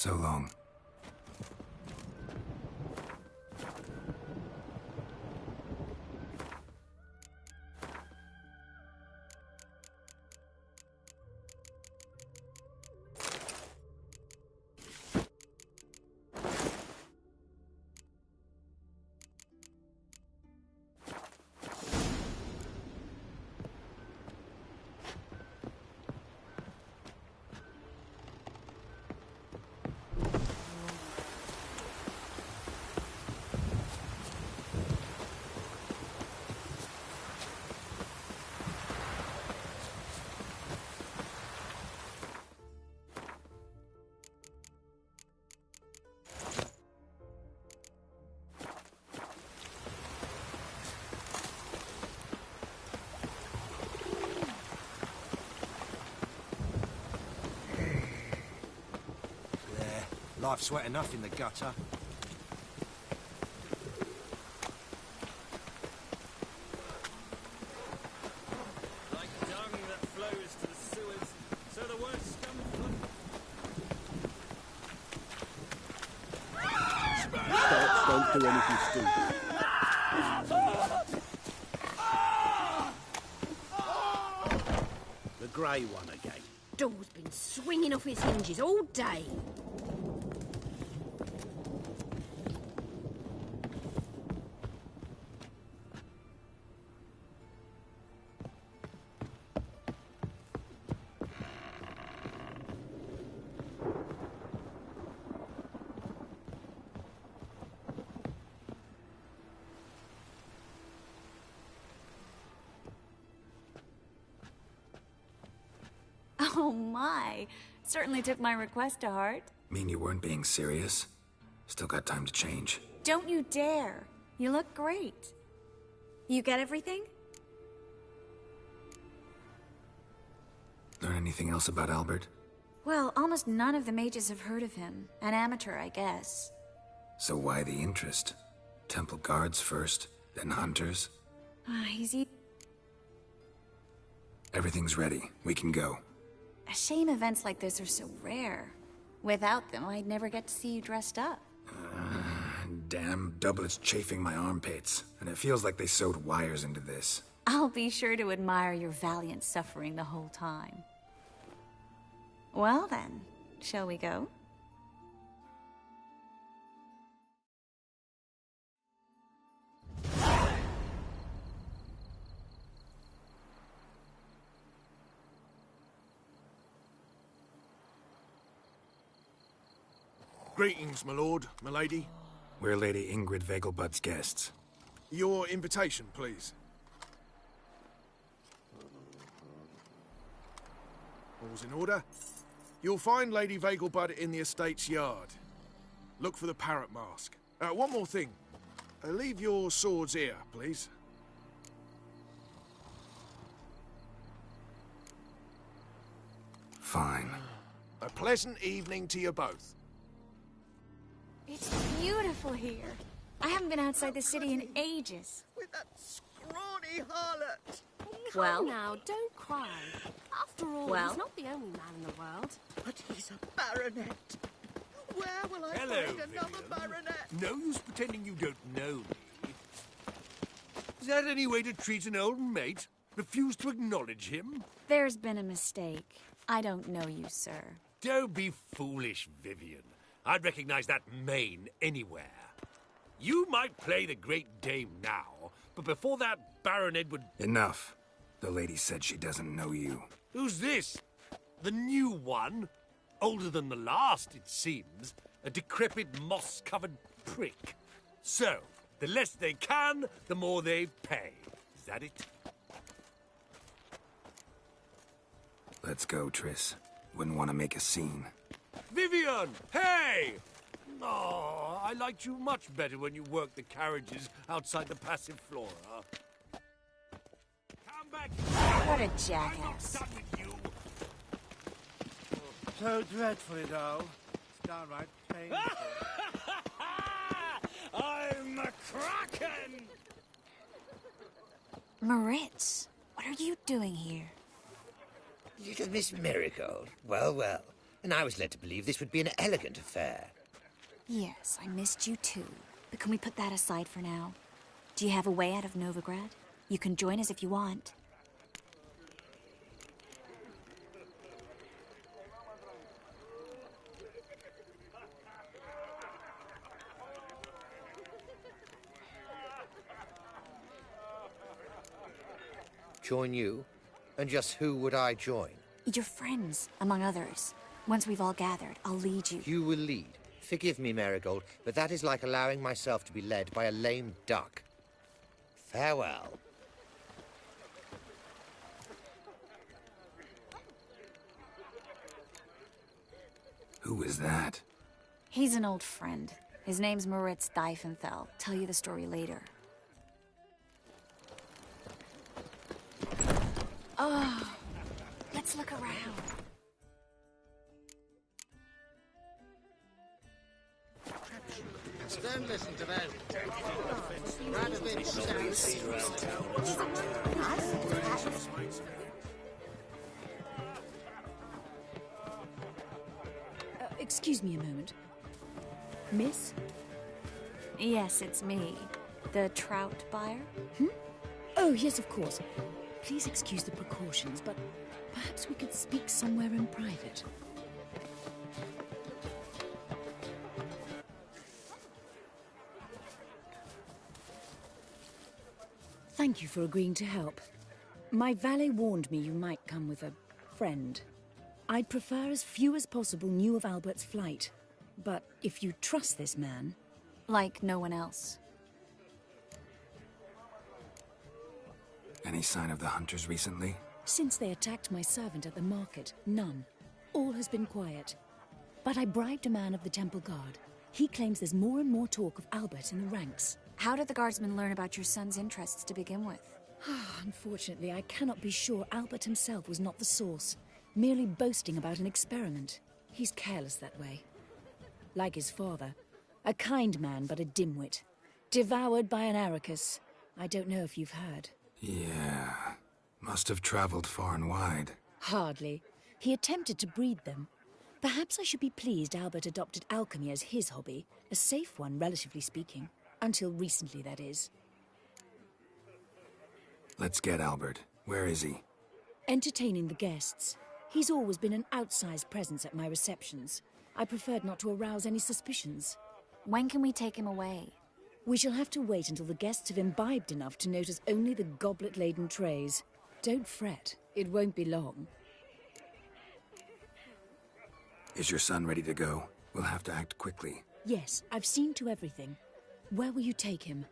So long. Life's wet enough in the gutter. Like dung that flows to the sewers, so the worst scum Don't do anything stupid. The grey one again. Door's been swinging off its hinges all day. Oh my. Certainly took my request to heart. Mean you weren't being serious? Still got time to change. Don't you dare. You look great. You get everything? Learn anything else about Albert? Well, almost none of the mages have heard of him. An amateur, I guess. So why the interest? Temple guards first, then hunters? He's Everything's ready. We can go. a shame events like this are so rare. Without them, I'd never get to see you dressed up. Damn doublets chafing my armpits, and it feels like they sewed wires into this. I'll be sure to admire your valiant suffering the whole time. Well then, shall we go? Greetings, my lord, my lady. We're Lady Ingrid Vegelbud's guests. Your invitation, please. All's in order. You'll find Lady Vegelbud in the estate's yard. Look for the parrot mask. One more thing. Leave your swords here, please. Fine. A pleasant evening to you both. It's beautiful here. I haven't been outside the city in ages. With that scrawny harlot. Well? Now, don't cry. After all, Well? he's not the only man in the world. But he's a baronet. Where will I Hello, find another Vivian. baronet? No use pretending you don't know me. Is that any way to treat an old mate? Refuse to acknowledge him? There's been a mistake. I don't know you, sir. Don't be foolish, Vivian. I'd recognize that mane anywhere. You might play the Great Dame now, but before that, Baron Edward... Enough. The lady said she doesn't know you. Who's this? The new one? Older than the last, it seems. A decrepit, moss-covered prick. So, the less they can, the more they pay. Is that it? Let's go, Triss. Wouldn't want to make a scene. Vivian! Hey! Oh, I liked you much better when you worked the carriages outside the Passiflora. Come back! What a jackass. I'm not done with you! So dreadfully dull. It's downright painful. I'm a Kraken! Moritz, what are you doing here? Little Miss Marigold. Well, well. and I was led to believe this would be an elegant affair. Yes, I missed you too. But can we put that aside for now? Do you have a way out of Novigrad? You can join us if you want. Join you? And just who would I join? Your friends, among others. Once we've all gathered, I'll lead you. You will lead. Forgive me, Marigold, but that is like allowing myself to be led by a lame duck. Farewell. Who is that? He's an old friend. His name's Moritz Diefenthal. Tell you the story later. Oh, let's look around. Don't listen to them. Rather than excuse me a moment. Miss? Yes, it's me. The trout buyer? Oh, yes, of course. Please excuse the precautions, but perhaps we could speak somewhere in private. Thank you for agreeing to help. My valet warned me you might come with a friend. I'd prefer as few as possible knew of Albert's flight. But if you trust this man... Like no one else. Any sign of the hunters recently? Since they attacked my servant at the market, none. All has been quiet. But I bribed a man of the Temple Guard. He claims there's more and more talk of Albert in the ranks. How did the guardsmen learn about your son's interests to begin with? Unfortunately, I cannot be sure Albert himself was not the source, merely boasting about an experiment. He's careless that way. Like his father, a kind man but a dimwit. Devoured by an Arrakis. I don't know if you've heard. Yeah, must have traveled far and wide. Hardly. He attempted to breed them. Perhaps I should be pleased Albert adopted alchemy as his hobby, a safe one, relatively speaking. Until recently, that is. Let's get Albert. Where is he? Entertaining the guests. He's always been an outsized presence at my receptions. I preferred not to arouse any suspicions. When can we take him away? We shall have to wait until the guests have imbibed enough to notice only the goblet-laden trays. Don't fret. It won't be long. Is your son ready to go? We'll have to act quickly. Yes, I've seen to everything. Where will you take him?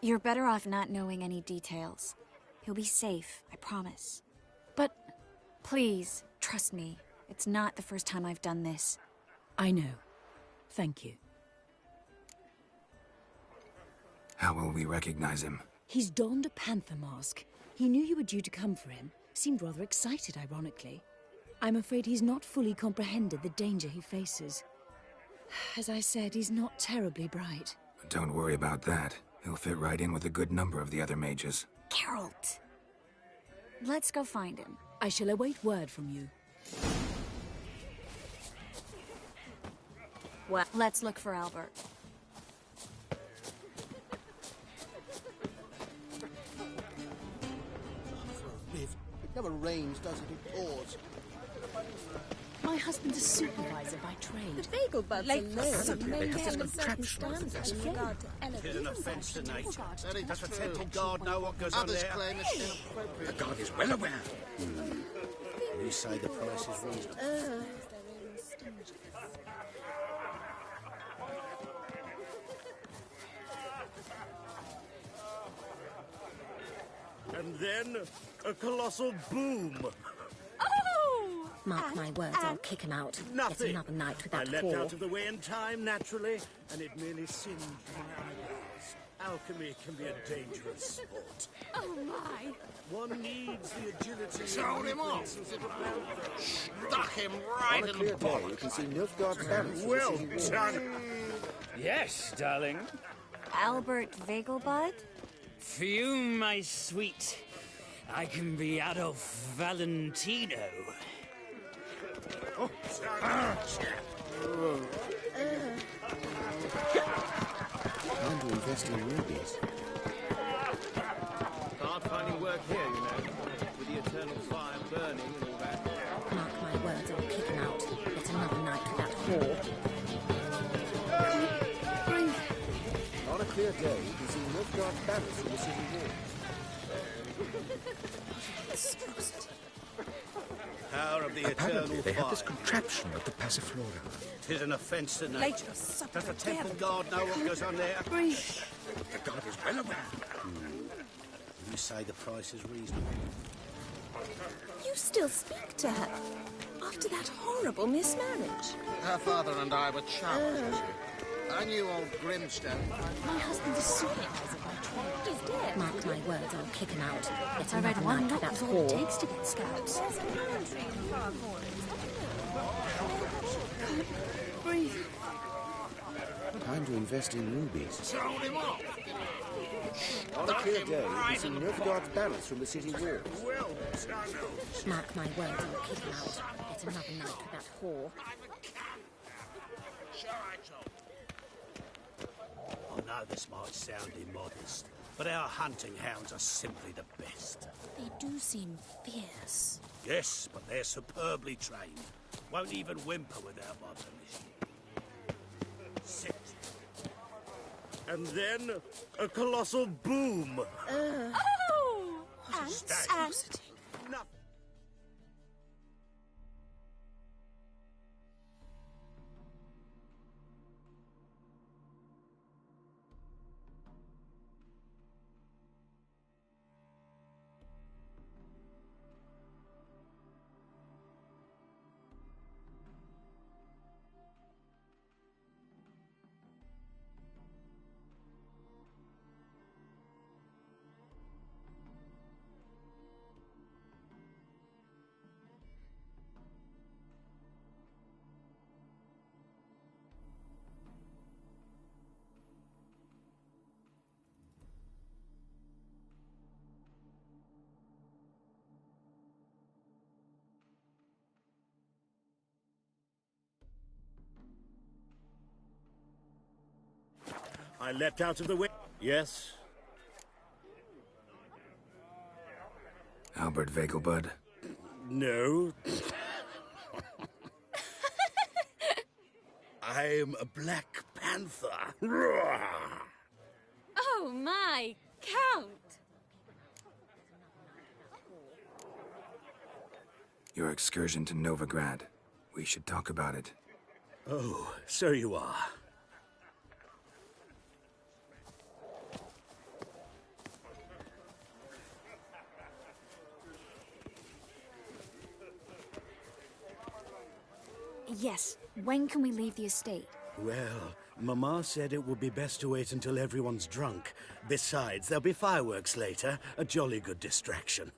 You're better off not knowing any details. He'll be safe, I promise. But... Please, trust me. It's not the first time I've done this. I know. Thank you. How will we recognize him? He's donned a panther mask. He knew you were due to come for him. Seemed rather excited, ironically. I'm afraid he's not fully comprehended the danger he faces. As I said, he's not terribly bright. Don't worry about that. He'll fit right in with a good number of the other mages. Geralt! Let's go find him. I shall await word from you. Well, let's look for Albert. It never rains, does it? It pours. My husband's a supervisor by trade. The Vegelbuds alone maintain a certain standard in regard to It is an offence to nature. Does the Temple Guard know what goes on Others there? claim it's inappropriate. The Guard is well aware. You say the price is reasonable. And then, a colossal boom. Oh! Mark my words, I'll kick him out. Nothing. It's another night I without leapt war. out of the way in time, naturally, and it merely singed my eyebrows. Alchemy can be a dangerous sport. Oh my! One needs the agility... Sold him off. Stuck him right in the day, you can see Nilfgaard's banner. Well done. Yes, darling. Albert Vegelbud? Fume, my sweet. I can be Adolf Valentino. Time to invest in rubies. Hard finding work here, you know, with the eternal fire burning and all that. Mark my words, I'll kick him out. It's another night with that whore. On a clear day, you can see Nilfgaard banners from the city wall. Power of the Apparently, eternal they have this fire. contraption at the Passiflora. 'Tis an offence to Later, nature. supper Does the of temple devil. guard know what goes on there? Breathe. The guard is well aware. You say the price is reasonable. You still speak to her after that horrible mismarriage. Her father and I were chums. I knew old Grimstone. My husband is supervisor by trade. He's dead. Mark my words, I'll kick him out. It's I read another one night knock with that is all it whore. takes to get scouts. There's a palm tree in Far Breathe. Time to invest in rubies. Sold him off. On a clear day, you can see Nilfgaard's banners from the city wall. Well, Thanos. Mark my words, I'll kick him out. It's another night with that whore. I know this might sound immodest, but our hunting hounds are simply the best. They do seem fierce. Yes, but they're superbly trained. Won't even whimper without my permission. Sit. And then a colossal boom. Oh! Ants and... Nothing. I leapt out of the way. Yes? Albert Vegelbud. No. I'm a Black Panther. Oh my, Count! Your excursion to Novigrad. We should talk about it. Oh, so you are. Yes. When can we leave the estate? Well, Mama said it would be best to wait until everyone's drunk. Besides, there'll be fireworks later, a jolly good distraction.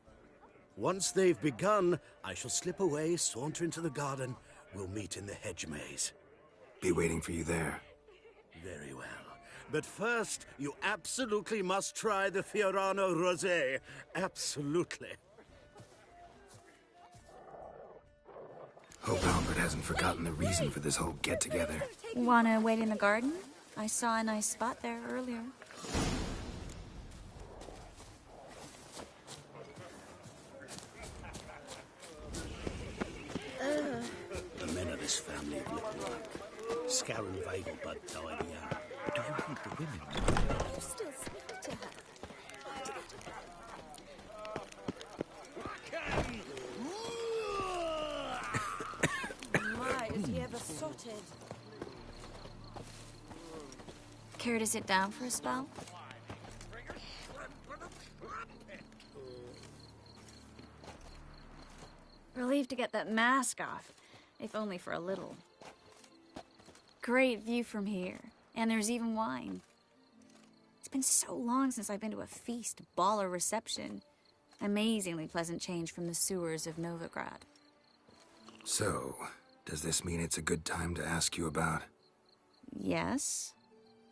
Once they've begun, I shall slip away, saunter into the garden. We'll meet in the hedge maze. Be waiting for you there. Very well. But first, you absolutely must try the Fiorano Rosé. Absolutely. Hope Albert hasn't forgotten the reason for this whole get-together. Wanna wait in the garden? I saw a nice spot there earlier. The men of this family have looked like Scarron Vegelbud died young. Do you think the women... You still speak to her after that... My, is he ever sotted? Care to sit down for a spell? Relieved to get that mask off, if only for a little. Great view from here, and there's even wine. It's been so long since I've been to a feast, ball, or reception. Amazingly pleasant change from the sewers of Novigrad. So, does this mean it's a good time to ask you about... Yes?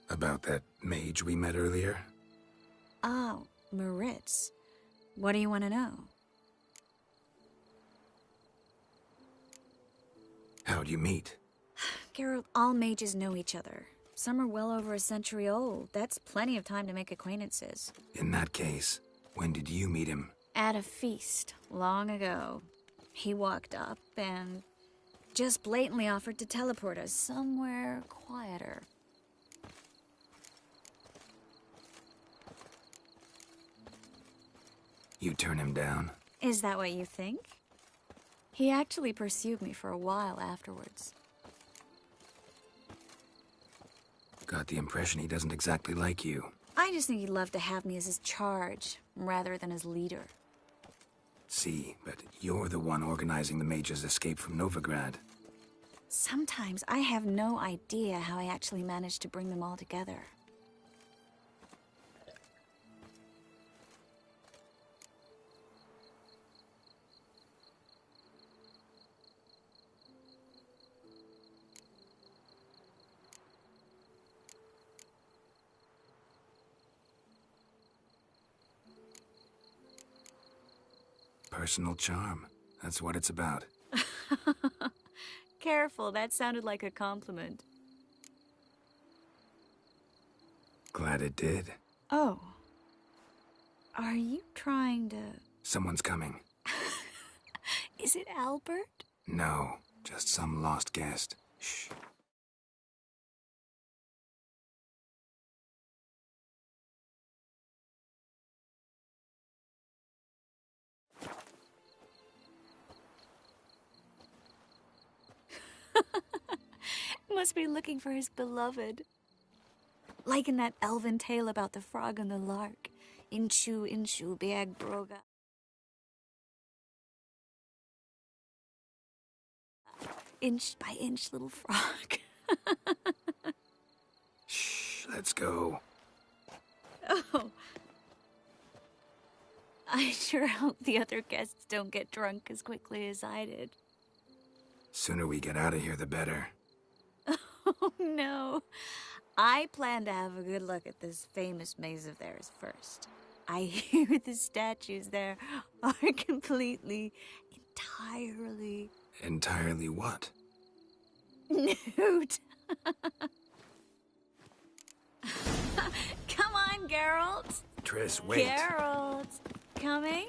About that mage we met earlier? Oh, Maritz. What do you want to know? How'd you meet? Geralt, all mages know each other. Some are well over a century old. That's plenty of time to make acquaintances. In that case, when did you meet him? At a feast, long ago. He walked up and just blatantly offered to teleport us somewhere quieter. You turn him down? Is that what you think? He actually pursued me for a while afterwards. Got the impression he doesn't exactly like you. I just think he'd love to have me as his charge, rather than his leader. See, but you're the one organizing the mage's escape from Novigrad. Sometimes I have no idea how I actually managed to bring them all together. Personal charm. That's what it's about. Careful, that sounded like a compliment. Glad it did. Oh. Are you trying to... Someone's coming. Is it Albert? No, just some lost guest. Shh. Must be looking for his beloved. Like in that elven tale about the frog and the lark. Inchu, inchu, beag broga. Inch by inch, little frog. Shh, let's go. Oh. I sure hope the other guests don't get drunk as quickly as I did. Sooner we get out of here, the better. Oh, no. I plan to have a good look at this famous maze of theirs first. I hear the statues there are completely, entirely... Entirely what? Nude. Come on, Geralt. Triss, wait. Geralt. Coming?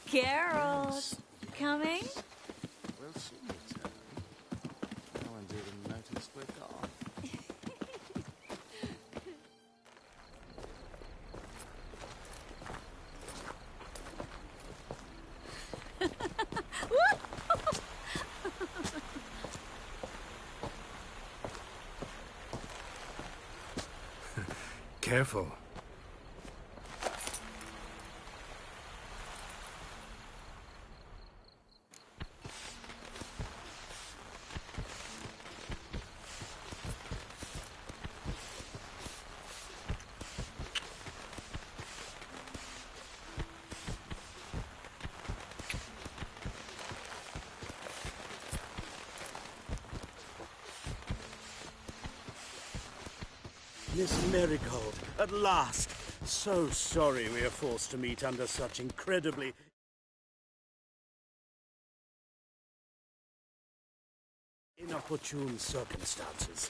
Geralt, coming? We'll soon return. No one's even noticed we're gone. Careful. Miss Marigold, at last! So sorry we are forced to meet under such incredibly... inopportune circumstances.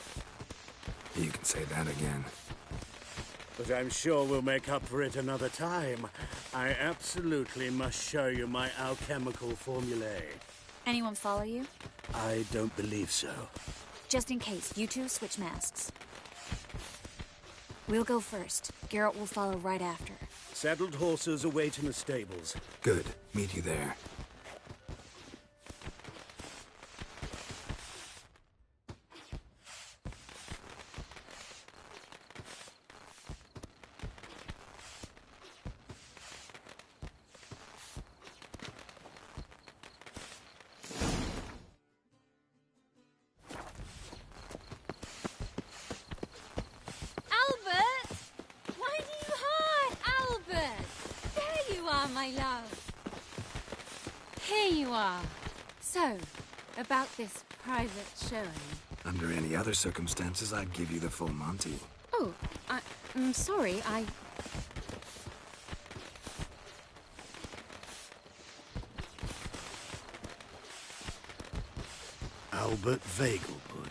You can say that again. But I'm sure we'll make up for it another time. I absolutely must show you my alchemical formulae. Anyone follow you? I don't believe so. Just in case, you two switch masks. We'll go first. Geralt will follow right after. Saddled horses await in the stables. Good. Meet you there. My love. Here you are. So, About this private showing. Under any other circumstances, I'd give you the full Monty. Oh, I'm sorry, Albert Vegelbud.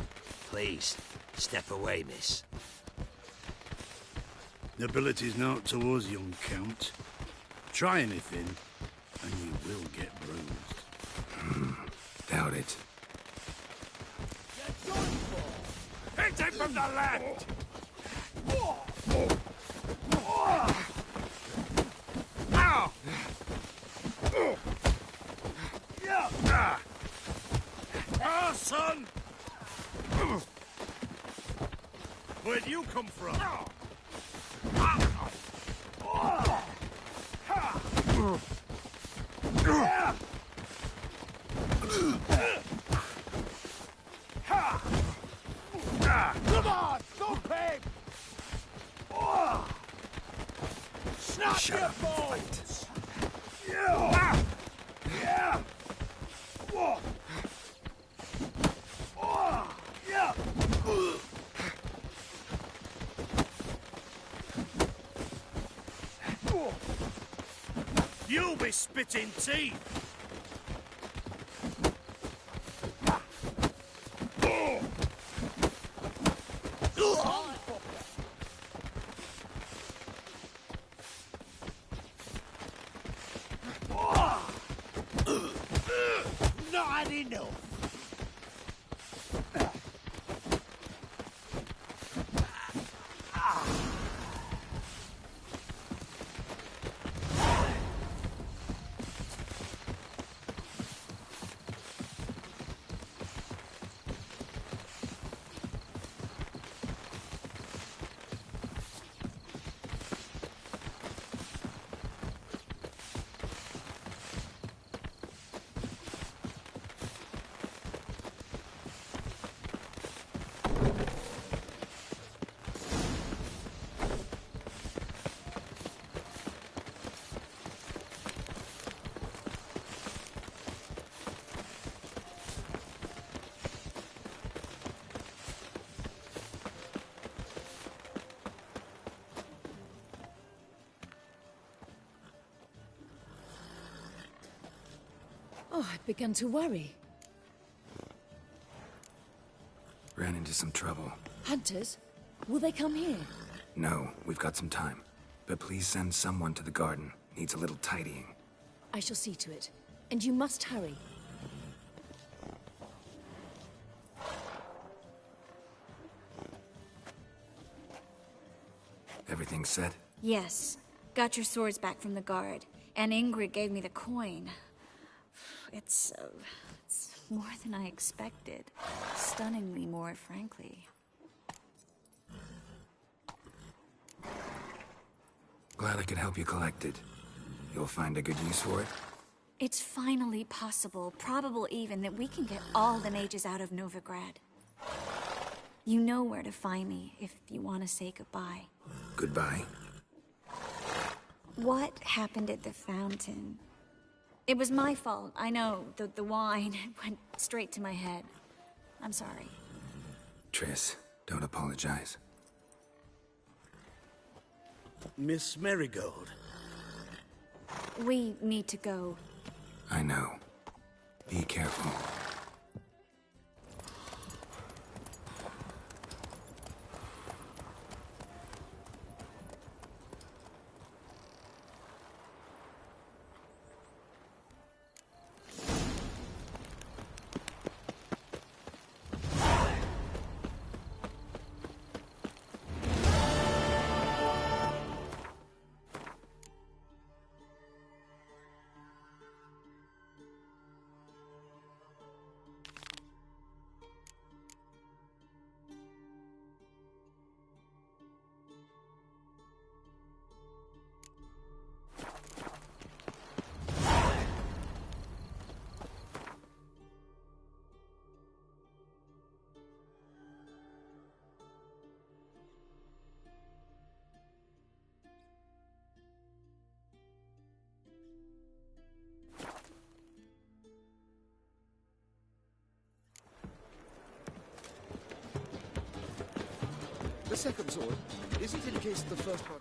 Please, step away, miss. Nobility's not towards young Count. Try anything, and you will get bruised. Doubt it. Hit him from the left! Ow! Ah, son! Where'd you come from? Come on, go pig! Snap Shut your up and bones! Yeah! Yeah! Whoa! Yeah! You'll be spitting teeth! Not enough! Oh, I'd begun to worry. Ran into some trouble. Hunters? Will they come here? No, we've got some time. But please send someone to the garden. Needs a little tidying. I shall see to it. And you must hurry. Everything set? Yes. Got your swords back from the guard. And Ingrid gave me the coin. It's more than I expected. Stunningly more, frankly. Glad I could help you collect it. You'll find a good use for it? It's finally possible, probable even, that we can get all the mages out of Novigrad. You know where to find me if you want to say goodbye. Goodbye. What happened at the fountain? It was my fault, I know. The wine went straight to my head. I'm sorry. Triss, don't apologize. Miss Marigold. We need to go. I know. Be careful. The second sword, isn't in case the first one...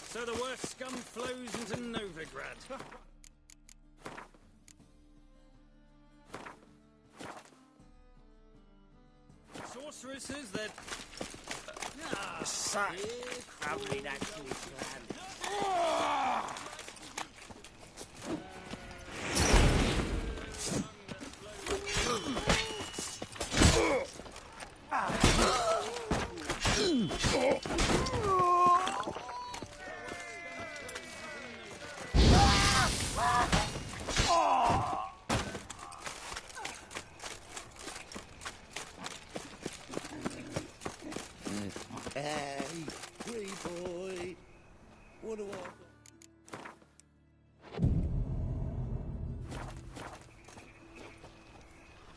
So the worst scum flows into Novigrad. Sorceresses that... Such crumbling actually plan. Hey, pretty boy. What do I...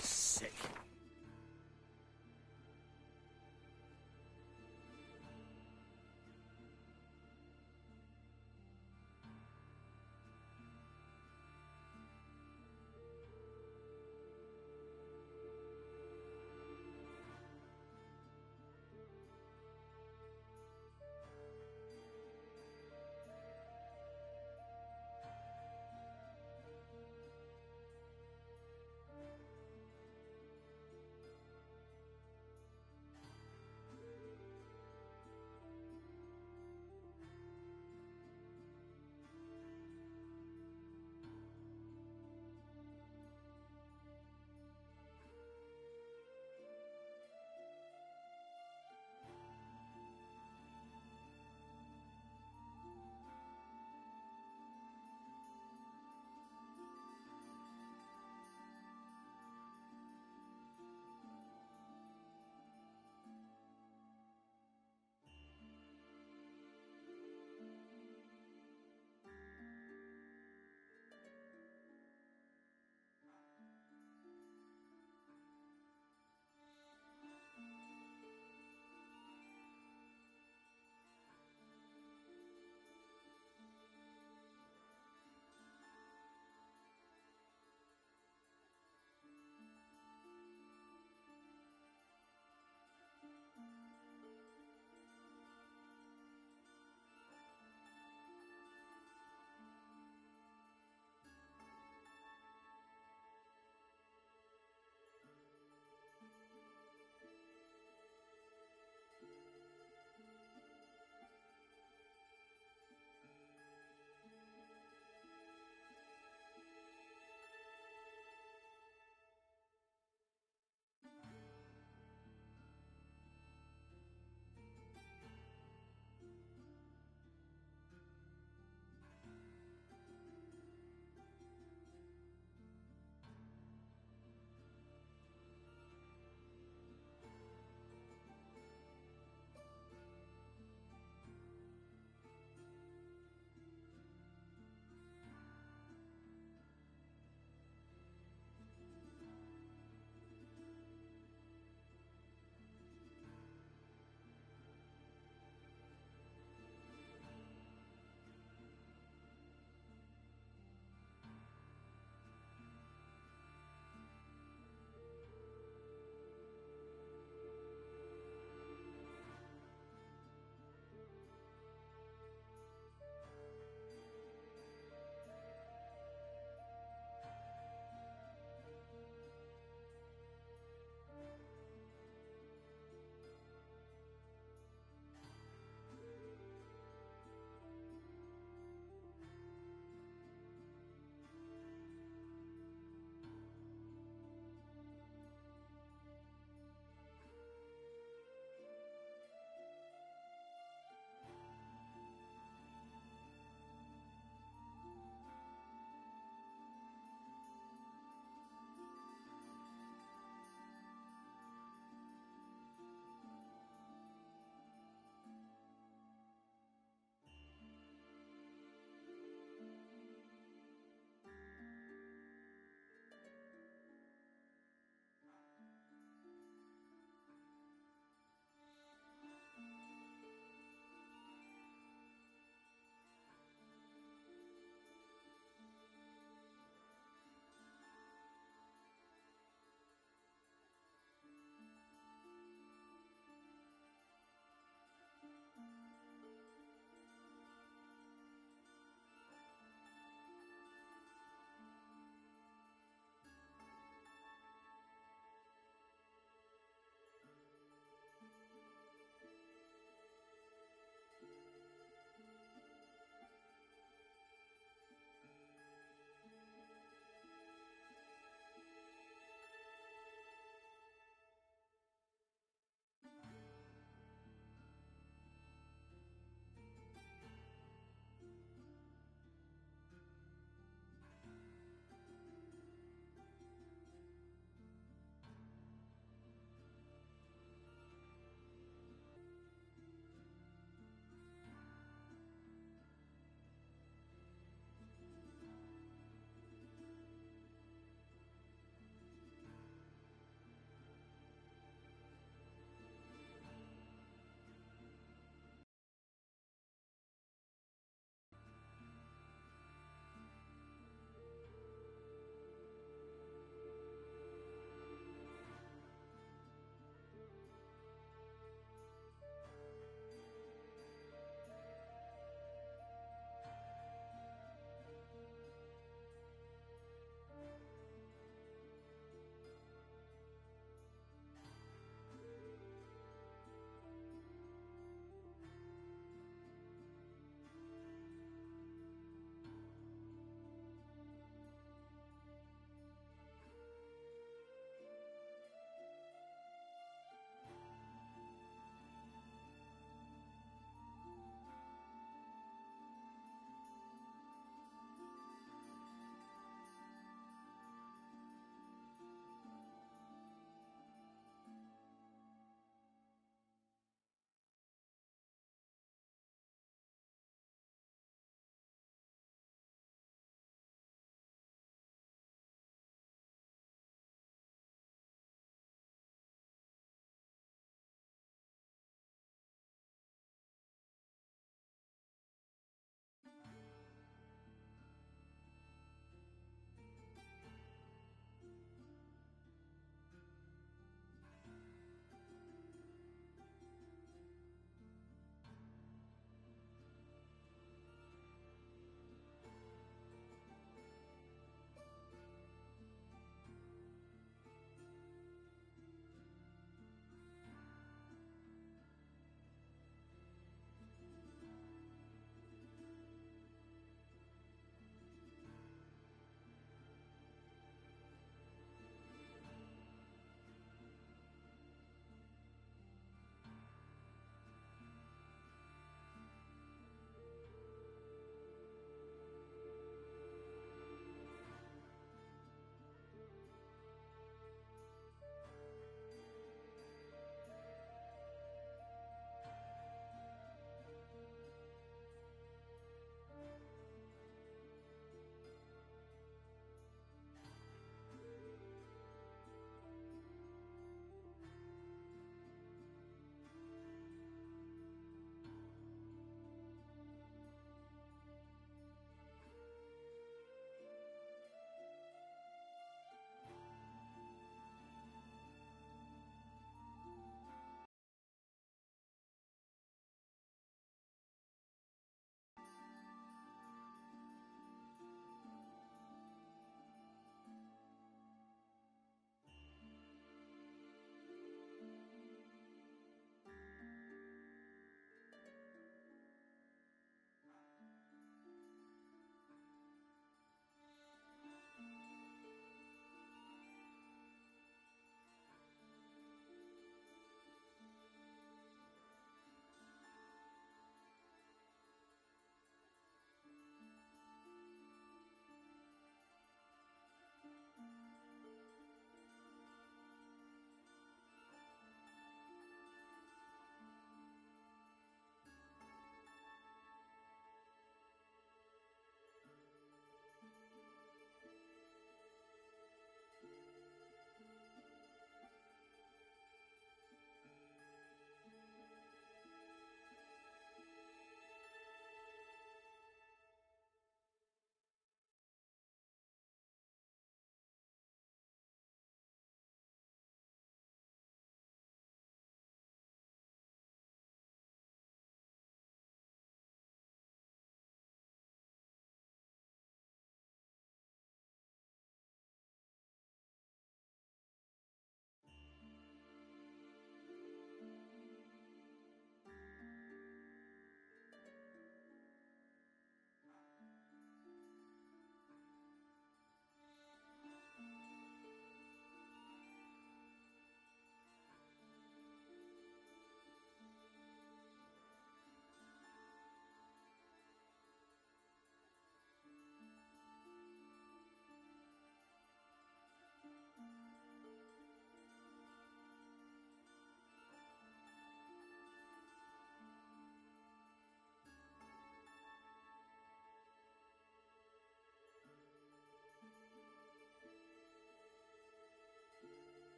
Sick.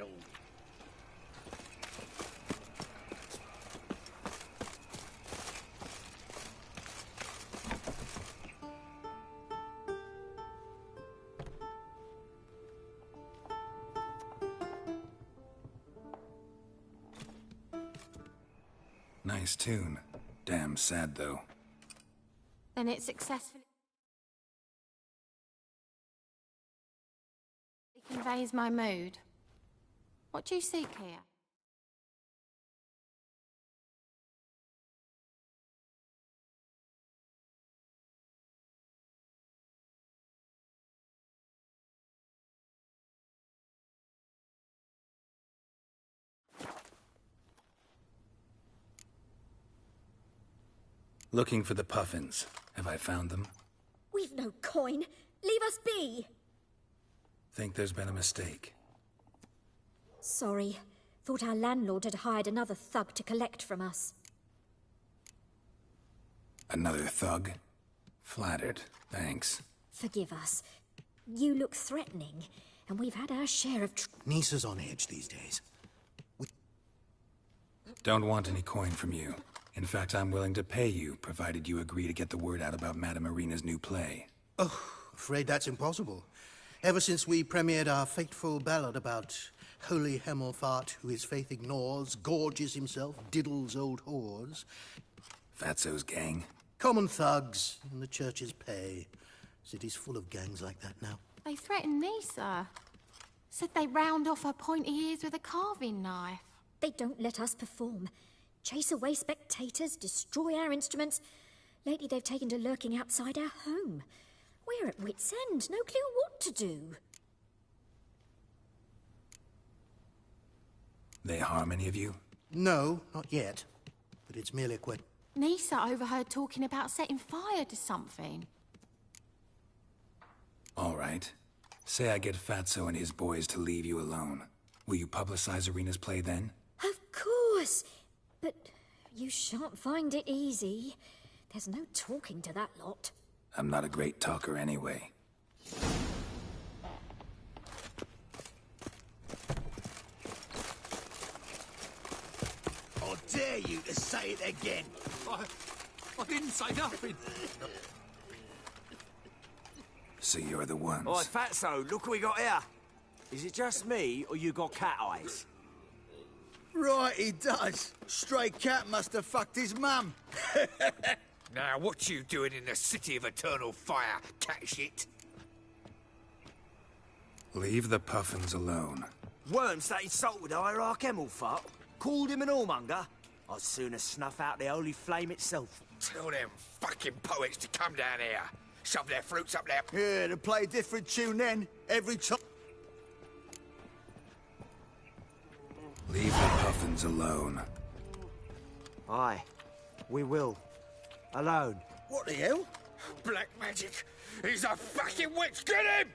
battle. Nice tune. Damn sad, though. Then it successfully conveys my mood. What do you seek here? Looking for the Puffins. Have I found them? We've no coin. Leave us be. Think there's been a mistake. Sorry. Thought our landlord had hired another thug to collect from us. Another thug? Flattered. Thanks. Forgive us. You look threatening, and we've had our share of Nisa's on edge these days. Don't want any coin from you. In fact, I'm willing to pay you, provided you agree to get the word out about Madame Irina's new play. Oh, afraid that's impossible. Ever since we premiered our fateful ballad about holy Hemelfart, who his faith ignores, gorges himself, diddles old whores. Fatso's gang? Common thugs in the church's pay. City's full of gangs like that now. They threatened Nisa. Said they'd round off her pointy ears with a carving knife. They don't let us perform. Chase away spectators, destroy our instruments. Lately they've taken to lurking outside our home. We're at wit's end, no clue what to do. They harm any of you? No, not yet. But it's merely a question. Nisa overheard talking about setting fire to something. All right. Say I get Fatso and his boys to leave you alone. Will you publicize Irina's play then? Of course! But you shan't find it easy. There's no talking to that lot. I'm not a great talker anyway. I dare you to say it again. I didn't say nothing. So you're the ones. Oi, Fatso, look what we got here. Is it just me, or you got cat eyes? Right, he does. Stray cat must have fucked his mum. Now, what you doing in the City of Eternal Fire, cat shit? Leave the Puffins alone. Worms that insulted Hierarch Hemelfart, called him an whoremonger. I'd sooner snuff out the holy flame itself. Tell them fucking poets to come down here. Shove their fruits up there. Yeah, to play a different tune then, every time. Leave the Puffins alone. Aye, we will. Alone. What the hell? Black magic. He's a fucking witch. Get him!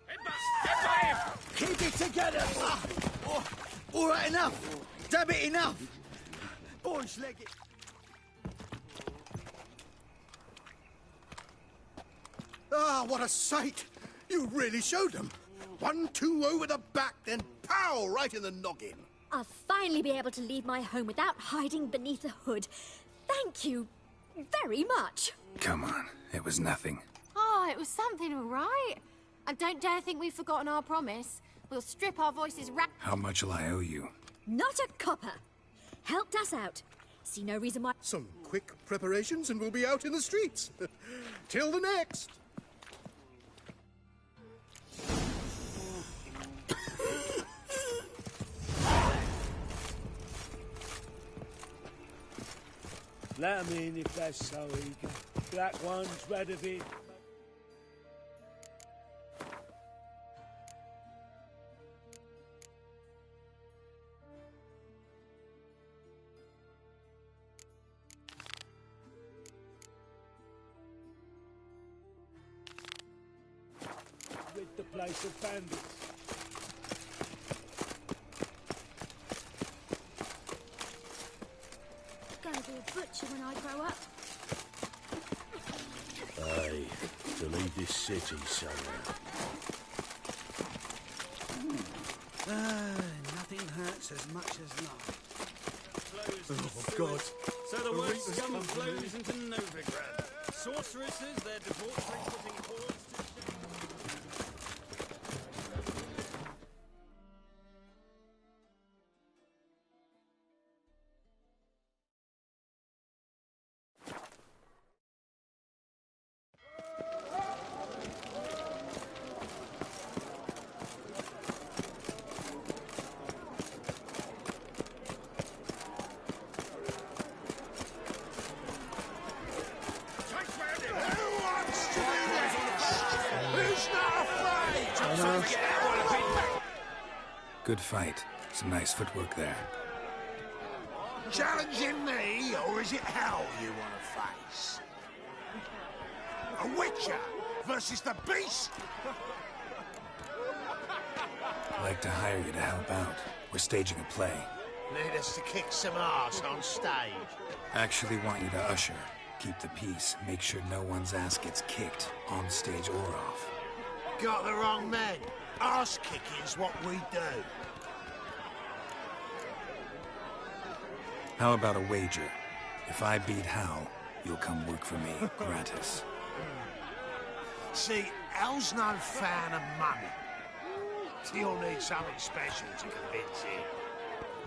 Headbutt him! Keep it together! All right, enough! Damn it, enough! Boys, leg it. Ah, what a sight! You really showed them. 1-2 over the back, then pow, right in the noggin. I'll finally be able to leave my home without hiding beneath a hood. Thank you very much. Come on, it was nothing. Oh, it was something, all right. And don't dare think we've forgotten our promise. We'll strip our voices How much will I owe you? Not a copper. Helped us out. See no reason why... Some quick preparations and we'll be out in the streets. Till the next. Let 'em in if they're so eager. Black one's red of it. Rid the place of bandits. Gonna be a butcher when I grow up. Aye, to leave this city somewhere. Nothing hurts as much as love. Oh, God. So the The worst Reapers scum come for me. flows into Novigrad. Sorceresses, their debauchery putting hordes to shame. Good fight. Some nice footwork there. Challenging me, or is it hell you want to face? A Witcher versus the Beast? I'd like to hire you to help out. We're staging a play. Need us to kick some ass on stage. Actually want you to usher. Keep the peace. Make sure no one's ass gets kicked, on stage or off. Got the wrong men. Ass kicking's what we do. How about a wager? If I beat Hal, you'll come work for me, gratis. See, Hal's no fan of money. You'll need something special to convince him.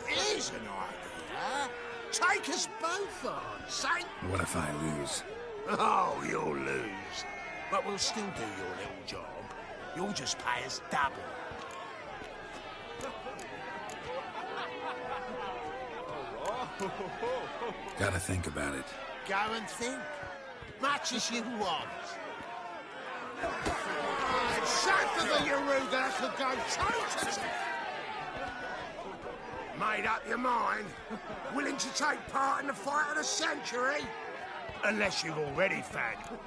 Here's an idea. Take us both on, say. What if I lose? Oh, you'll lose. But we'll still do your little job. You'll just pay us double. Gotta think about it. Go and think. Much as you want. South of the Yaruga could go toe-to-toe. Made up your mind? Willing to take part in the fight of the century? Unless you've already fagged.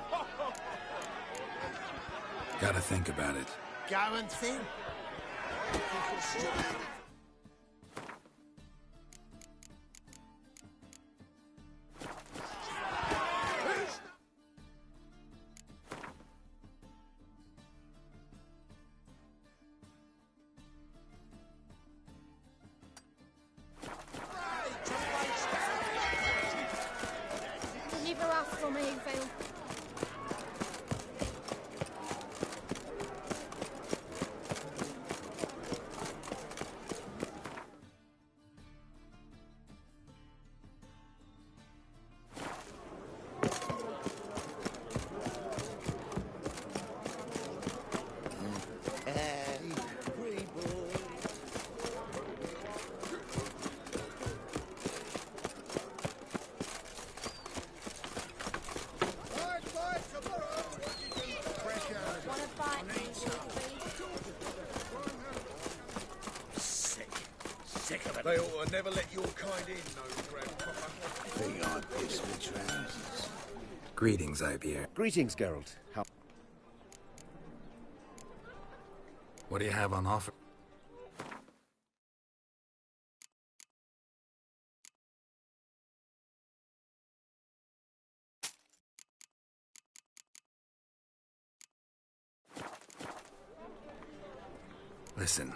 Gotta think about it. Go and think. Deliver us from Evil. Sick of it. They ought to never let your kind in, Novigrad proper. Think I piss my trousers. Greetings, Ivier. Greetings, Geralt. How... What do you have on offer? Listen.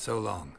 So long.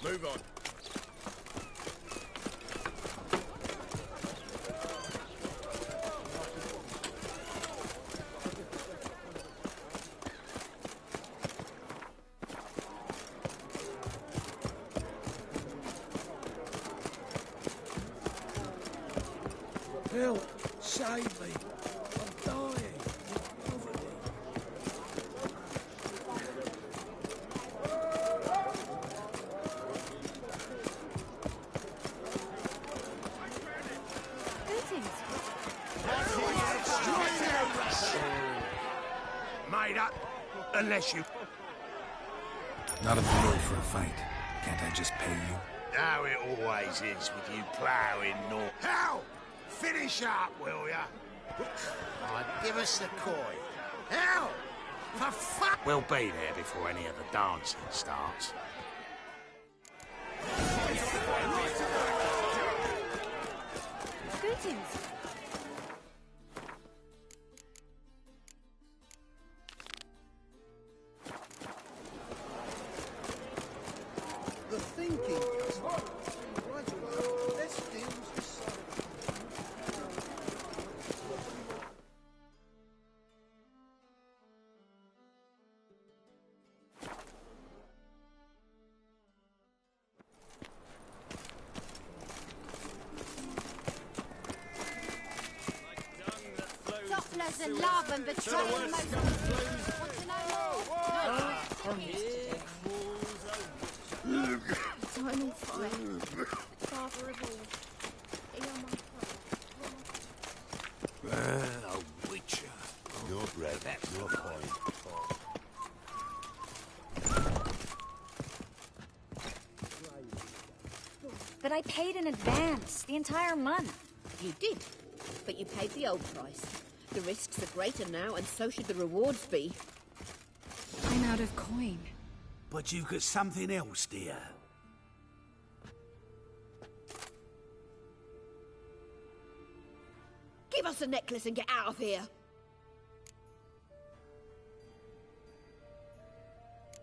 Move on. Help! Save me! I'm dying! Made up, unless you... Not in the mood for a fight. Can't I just pay you? How it always is with you ploughing north. Hell! Finish up, will ya? Give us the coin. Hell! For fuck... We'll be there before any of the dancing starts. Greetings. The thinking customer. Right away. Best deals decided. Topplers and love and betrayal most of the things. Want to know more? Time will find. Father of all. Eon A witcher. Your bread, that's your point. But I paid in advance, the entire month. You did, but you paid the old price. The risks are greater now, and so should the rewards be. I'm out of coin. But you've got something else, dear. Give us the necklace and get out of here.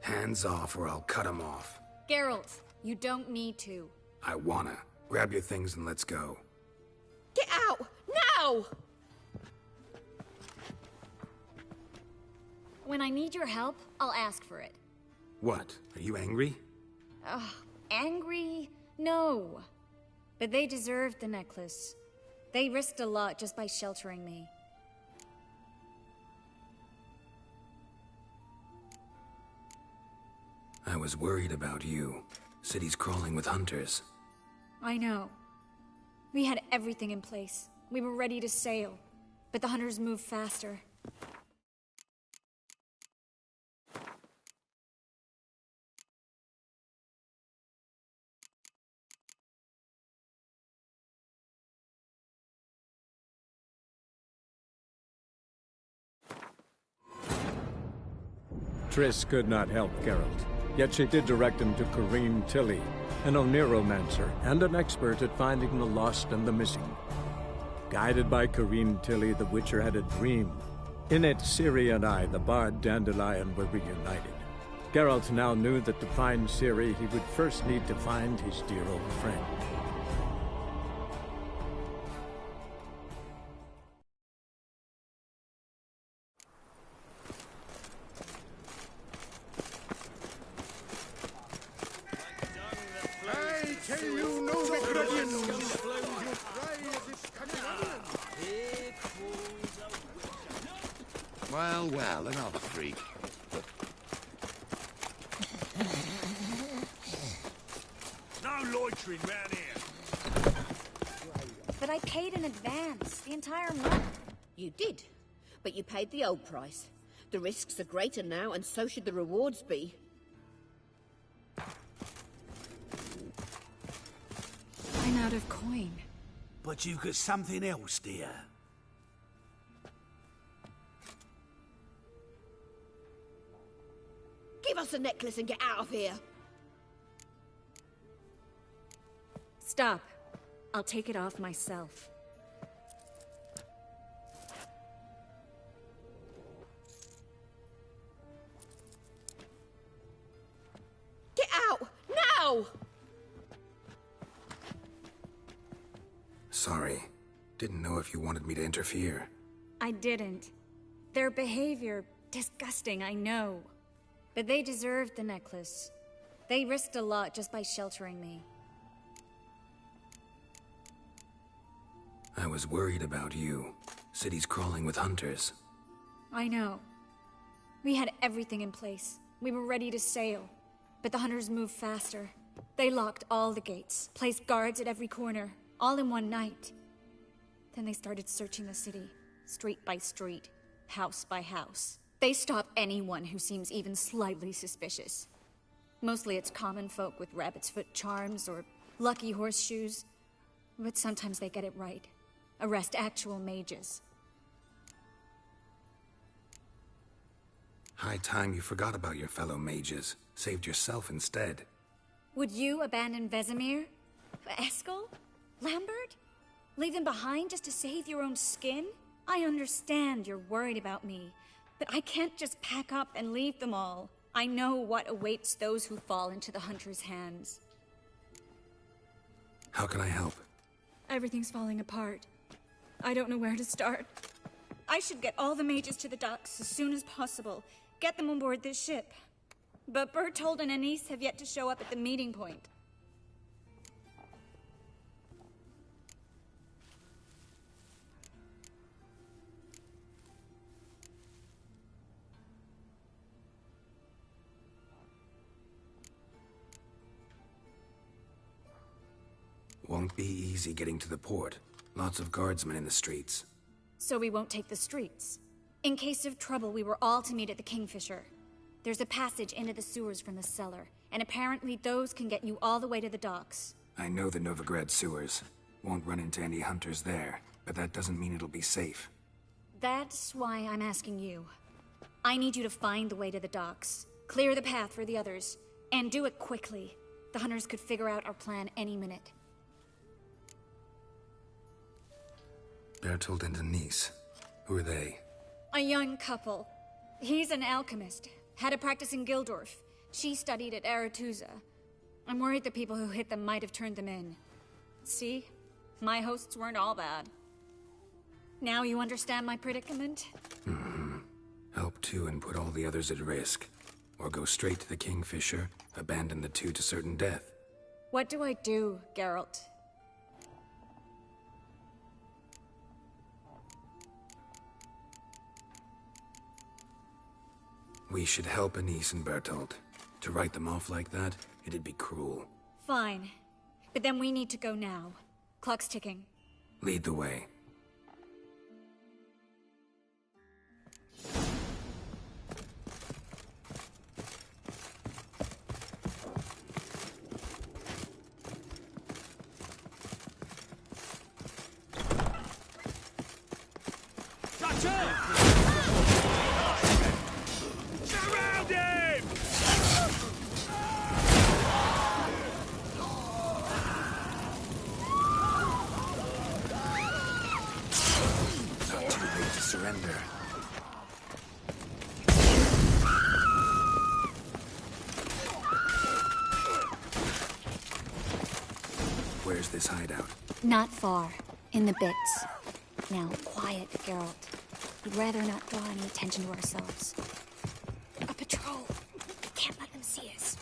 Hands off or I'll cut them off. Geralt, you don't need to. I wanna. Grab your things and let's go. Get out! Now! When I need your help, I'll ask for it. What? Are you angry? Ugh, angry? No. But they deserved the necklace. They risked a lot just by sheltering me. I was worried about you. City's crawling with hunters. I know. We had everything in place. We were ready to sail. But the hunters moved faster. Triss could not help Geralt, yet she did direct him to Corrine Tilly, an Oniromancer and an expert at finding the lost and the missing. Guided by Corrine Tilly, the Witcher had a dream. In it, Ciri and I, the bard Dandelion, were reunited. Geralt now knew that to find Ciri, he would first need to find his dear old friend. I tell you, Novigradian, you cry as if Canadian. Well, well, another freak. No loitering round here. But I paid in advance, the entire month. You did, but you paid the old price. The risks are greater now, and so should the rewards be. I'm out of coin. But you've got something else, dear. Give us the necklace and get out of here. Stop. I'll take it off myself. Get out! Now! Sorry. Didn't know if you wanted me to interfere. I didn't. Their behavior, disgusting, I know. But they deserved the necklace. They risked a lot just by sheltering me. I was worried about you. City's crawling with hunters. I know. We had everything in place. We were ready to sail. But the hunters moved faster. They locked all the gates, placed guards at every corner, all in one night. Then they started searching the city, street by street, house by house. They stop anyone who seems even slightly suspicious. Mostly it's common folk with rabbit's foot charms or lucky horseshoes. But sometimes they get it right. Arrest actual mages. High time you forgot about your fellow mages. Saved yourself instead. Would you abandon Vesemir? Eskel? Lambert? Leave them behind just to save your own skin? I understand you're worried about me, but I can't just pack up and leave them all. I know what awaits those who fall into the Hunter's hands. How can I help? Everything's falling apart. I don't know where to start. I should get all the mages to the docks as soon as possible. Get them on board this ship. But Bertold and Anise have yet to show up at the meeting point. Won't be easy getting to the port. Lots of guardsmen in the streets. So we won't take the streets. In case of trouble, we were all to meet at the Kingfisher. There's a passage into the sewers from the cellar, and apparently those can get you all the way to the docks. I know the Novigrad sewers. Won't run into any hunters there, but that doesn't mean it'll be safe. That's why I'm asking you. I need you to find the way to the docks, clear the path for the others, and do it quickly. The hunters could figure out our plan any minute. Bertold and Anise. Who are they? A young couple. He's an alchemist. Had a practice in Gildorf. She studied at Aretuza. I'm worried the people who hit them might have turned them in. See? My hosts weren't all bad. Now you understand my predicament? Help two and put all the others at risk. Or go straight to the Kingfisher, abandon the two to certain death. What do I do, Geralt? We should help Anise and Bertold. To write them off like that, it'd be cruel. Fine. But then we need to go now. Clock's ticking. Lead the way. Surrounded! surrender. Where's this hideout? Not far. In the bits. Now, quiet, Geralt. We'd rather not draw any attention to ourselves. A patrol. We can't let them see us.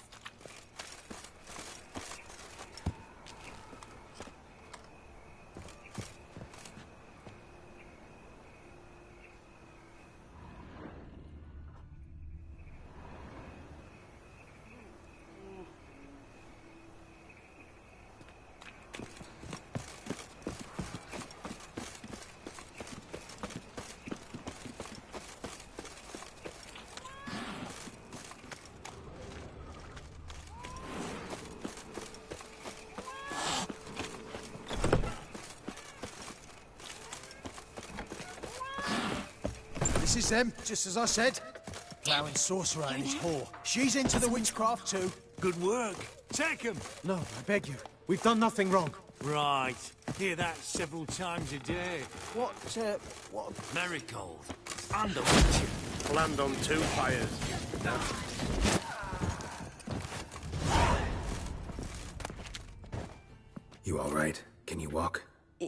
This is them, just as I said. Glowing sorcerer and his whore. She's into the witchcraft too. Good work. Take him. No, I beg you. We've done nothing wrong. Right. Hear that several times a day. What? Marigold. Under witching. Land on two fires. You all right? Can you walk?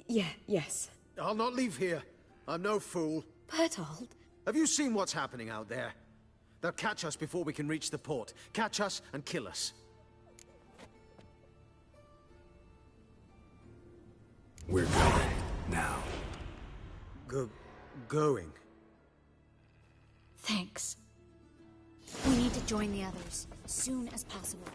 Yes. I'll not leave here. I'm no fool. Bertold? Have you seen what's happening out there? They'll catch us before we can reach the port. Catch us and kill us. We're going. Now. Going? Thanks. We need to join the others, soon as possible.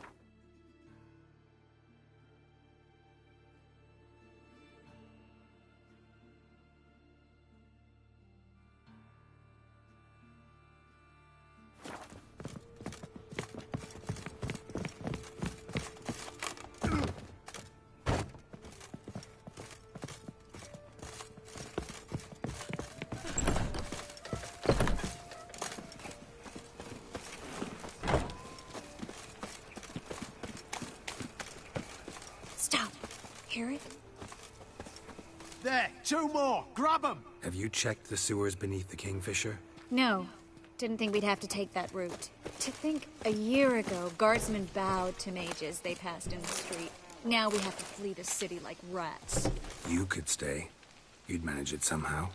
Hear it? There, two more. Grab them. Have you checked the sewers beneath the Kingfisher? No. Didn't think we'd have to take that route. To think a year ago, guardsmen bowed to mages they passed in the street. Now we have to flee the city like rats. You could stay. You'd manage it somehow.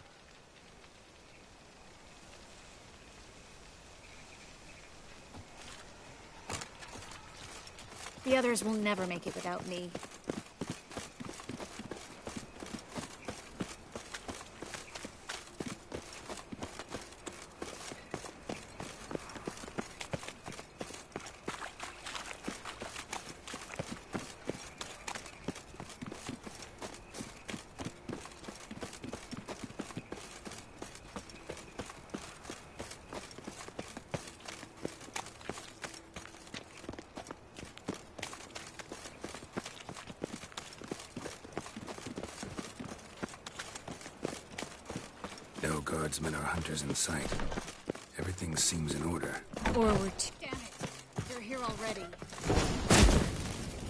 The others will never make it without me. No guardsmen or hunters in sight. Everything seems in order. Forward. Damn it. They're here already.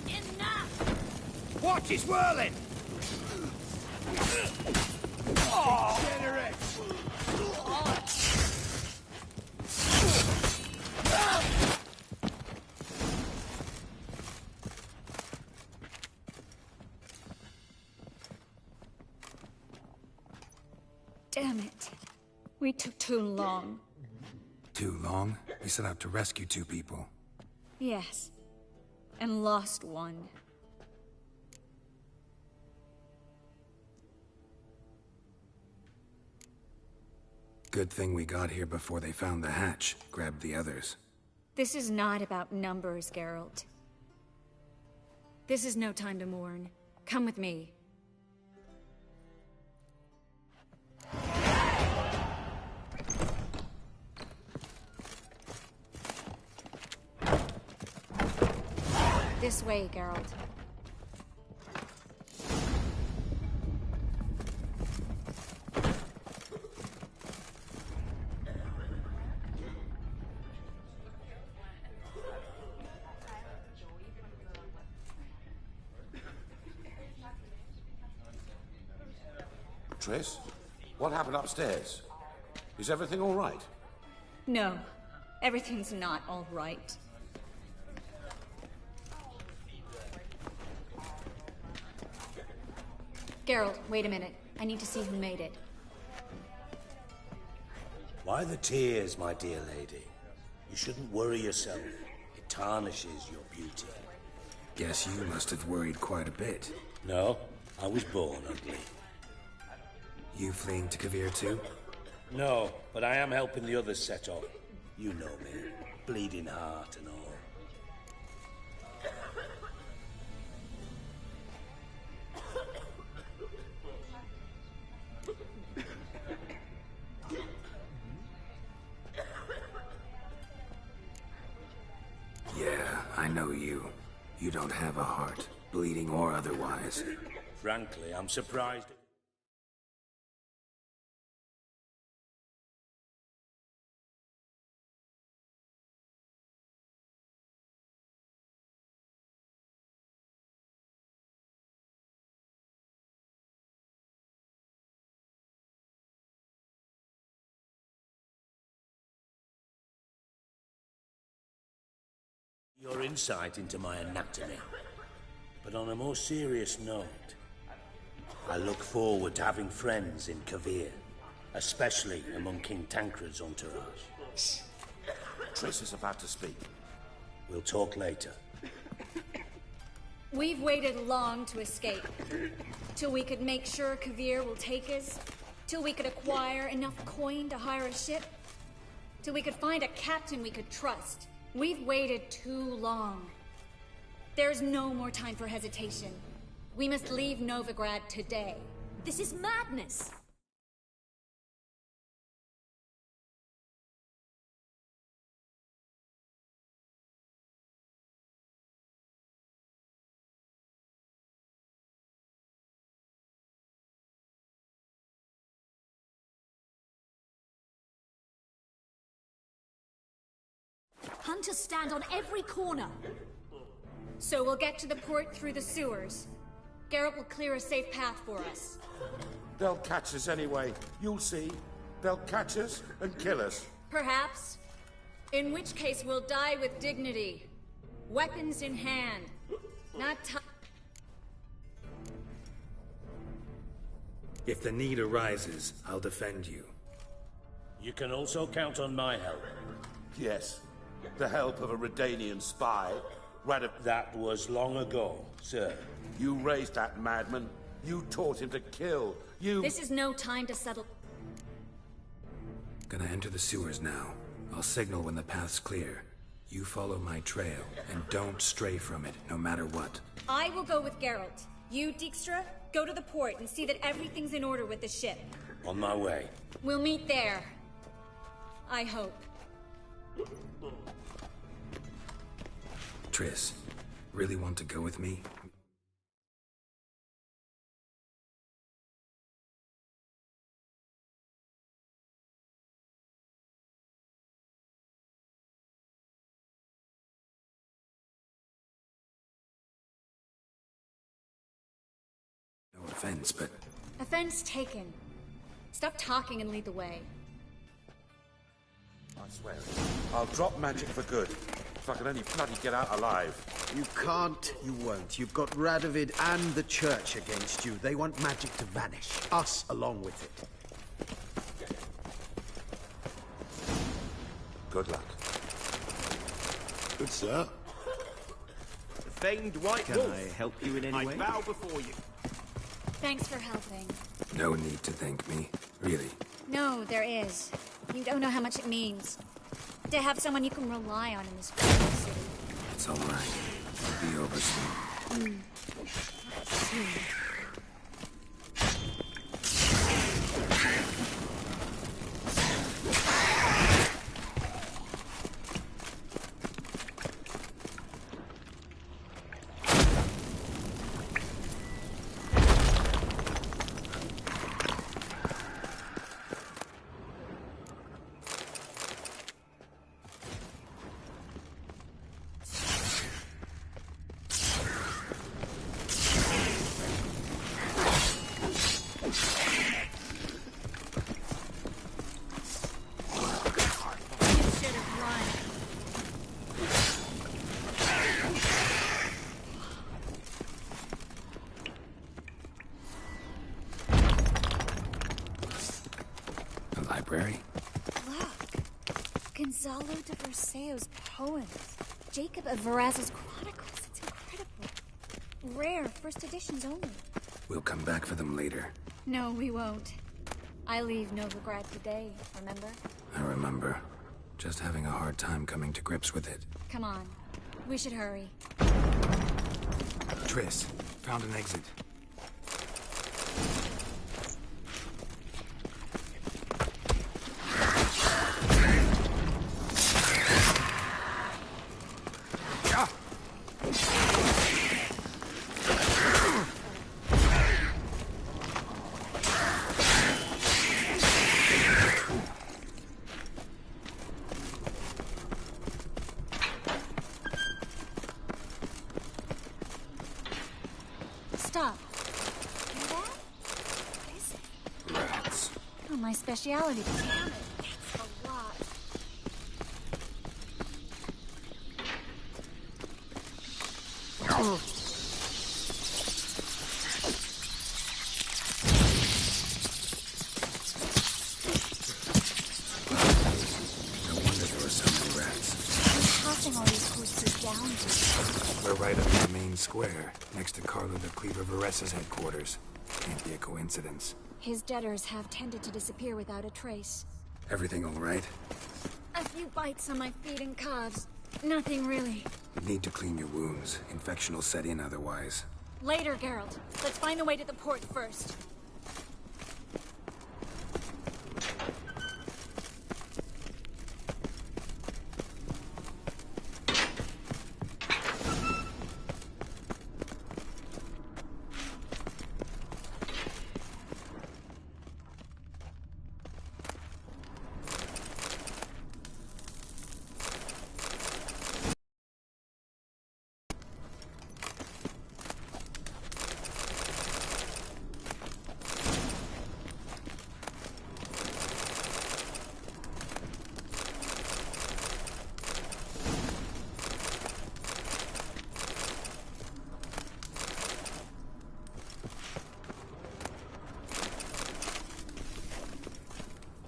Enough! Watch, he's whirling! Oh! Degenerate! Damn it. We took too long. Too long? We set out to rescue two people. Yes. And lost one. Good thing we got here before they found the hatch, grabbed the others. This is not about numbers, Geralt. This is no time to mourn. Come with me. This way, Geralt. Triss, what happened upstairs? Is everything all right? No, everything's not all right. Geralt, wait a minute. I need to see who made it. Why the tears, my dear lady? You shouldn't worry yourself. It tarnishes your beauty. Guess you must have worried quite a bit. No, I was born ugly. You fleeing to Kovir too? No, but I am helping the others set off. You know me. Bleeding heart and all. Yeah, I know you. You don't have a heart, bleeding or otherwise. Frankly, I'm surprised. Your insight into my anatomy. But on a more serious note, I look forward to having friends in Kovir, especially among King Tancred's entourage. Shh. Triss is about to speak. We'll talk later. We've waited long to escape. Till we could make sure Kovir will take us. Till we could acquire enough coin to hire a ship. Till we could find a captain we could trust. We've waited too long. There's no more time for hesitation. We must leave Novigrad today. This is madness! Hunters stand on every corner. So we'll get to the port through the sewers. Geralt will clear a safe path for us. They'll catch us anyway. You'll see. They'll catch us and kill us. Perhaps. In which case we'll die with dignity. Weapons in hand. Not If the need arises, I'll defend you. You can also count on my help. Yes. The help of a Redanian spy. That was long ago, sir. You raised that madman. You taught him to kill. This is no time to settle. Gonna enter the sewers now. I'll signal when the path's clear. You follow my trail, and don't stray from it, no matter what. I will go with Geralt. You, Dijkstra, go to the port and see that everything's in order with the ship. On my way. We'll meet there. I hope. Triss, really want to go with me? No offense, but... Offense taken. Stop talking and lead the way. I swear it. I'll drop magic for good. If I can only bloody get out alive. You can't, you won't. You've got Radovid and the Church against you. They want magic to vanish. Us along with it. Good luck. Good sir. The famed White Can Wolf. I help you in any way? I bow before you. Thanks for helping. No need to thank me, really. No, there is. You don't know how much it means. To have someone you can rely on in this crazy city. It's all right. It'll be over soon. library? Look. Gonzalo de Verseo's poems. Jacob of Verrazzo's chronicles. It's incredible. Rare, first editions only. We'll come back for them later. No, we won't. I leave Novigrad today, remember? I remember. Just having a hard time coming to grips with it. Come on. We should hurry. Triss, found an exit. Stop. Hear that? What is it? Rats. Oh, my speciality. Damn it. It's a lot. Oh. No wonder there were so many rats. Who's tossing all these horses down to? We're right on the main square, next to Carlo the Cleaver Varessa's headquarters. Can't be a coincidence. His debtors have tended to disappear without a trace. Everything all right? A few bites on my feet and calves. Nothing really. You need to clean your wounds. Infection will set in otherwise. Later, Geralt. Let's find the way to the port first.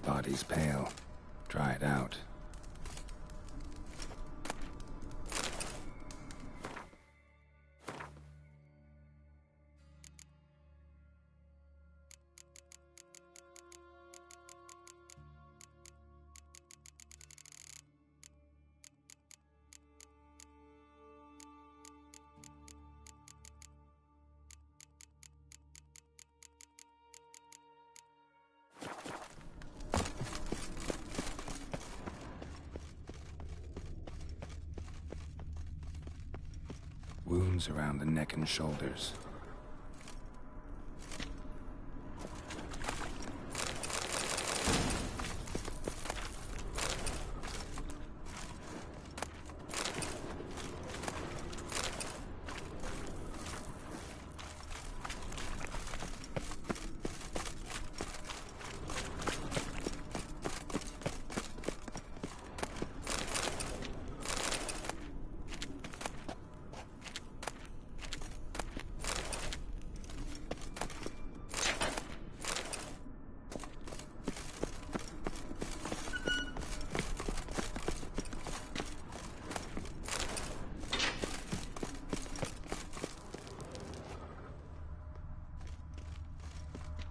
Body's pale. Dried out. Wounds around the neck and shoulders.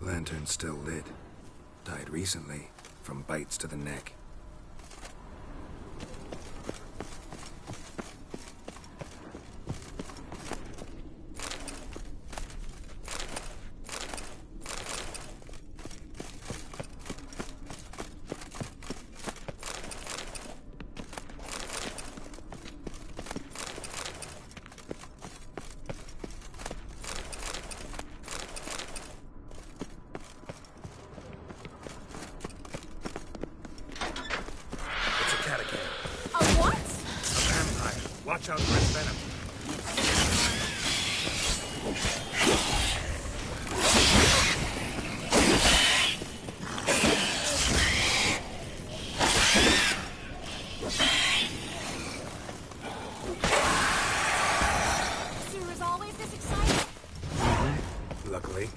Lantern's still lit. Died recently, from bites to the neck. Watch out for its venom. Sue always this exciting? Luckily.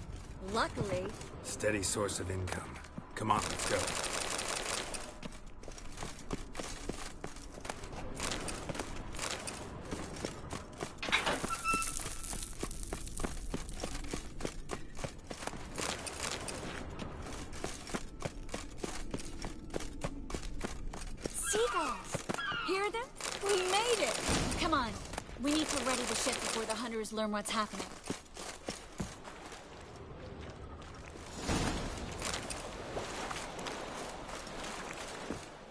Luckily. Steady source of income. Come on, let's go. seagulls! Hear them? We made it! Come on. We need to ready the ship before the hunters learn what's happening.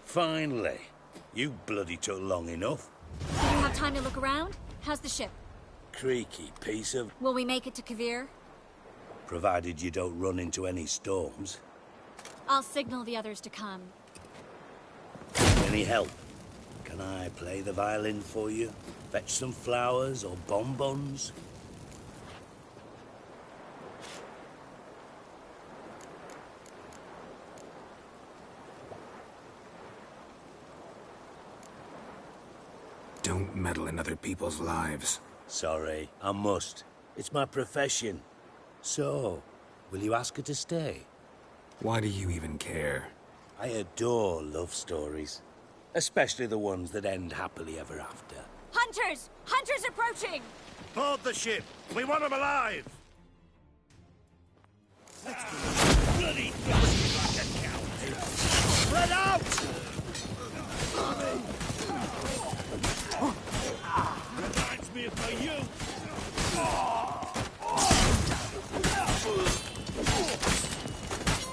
Finally. You bloody took long enough. Did you have time to look around? How's the ship? Creaky piece of... Will we make it to Kavir? Provided you don't run into any storms. I'll signal the others to come. Any help? Can I play the violin for you? Fetch some flowers or bonbons? Don't meddle in other people's lives. Sorry, I must. It's my profession. So, will you ask her to stay? Why do you even care? I adore love stories. Especially the ones that end happily ever after. Hunters! Hunters approaching! Board the ship! We want them alive! Let's go. Bloody bastard like a cow! Spread out! Reminds me of my youth!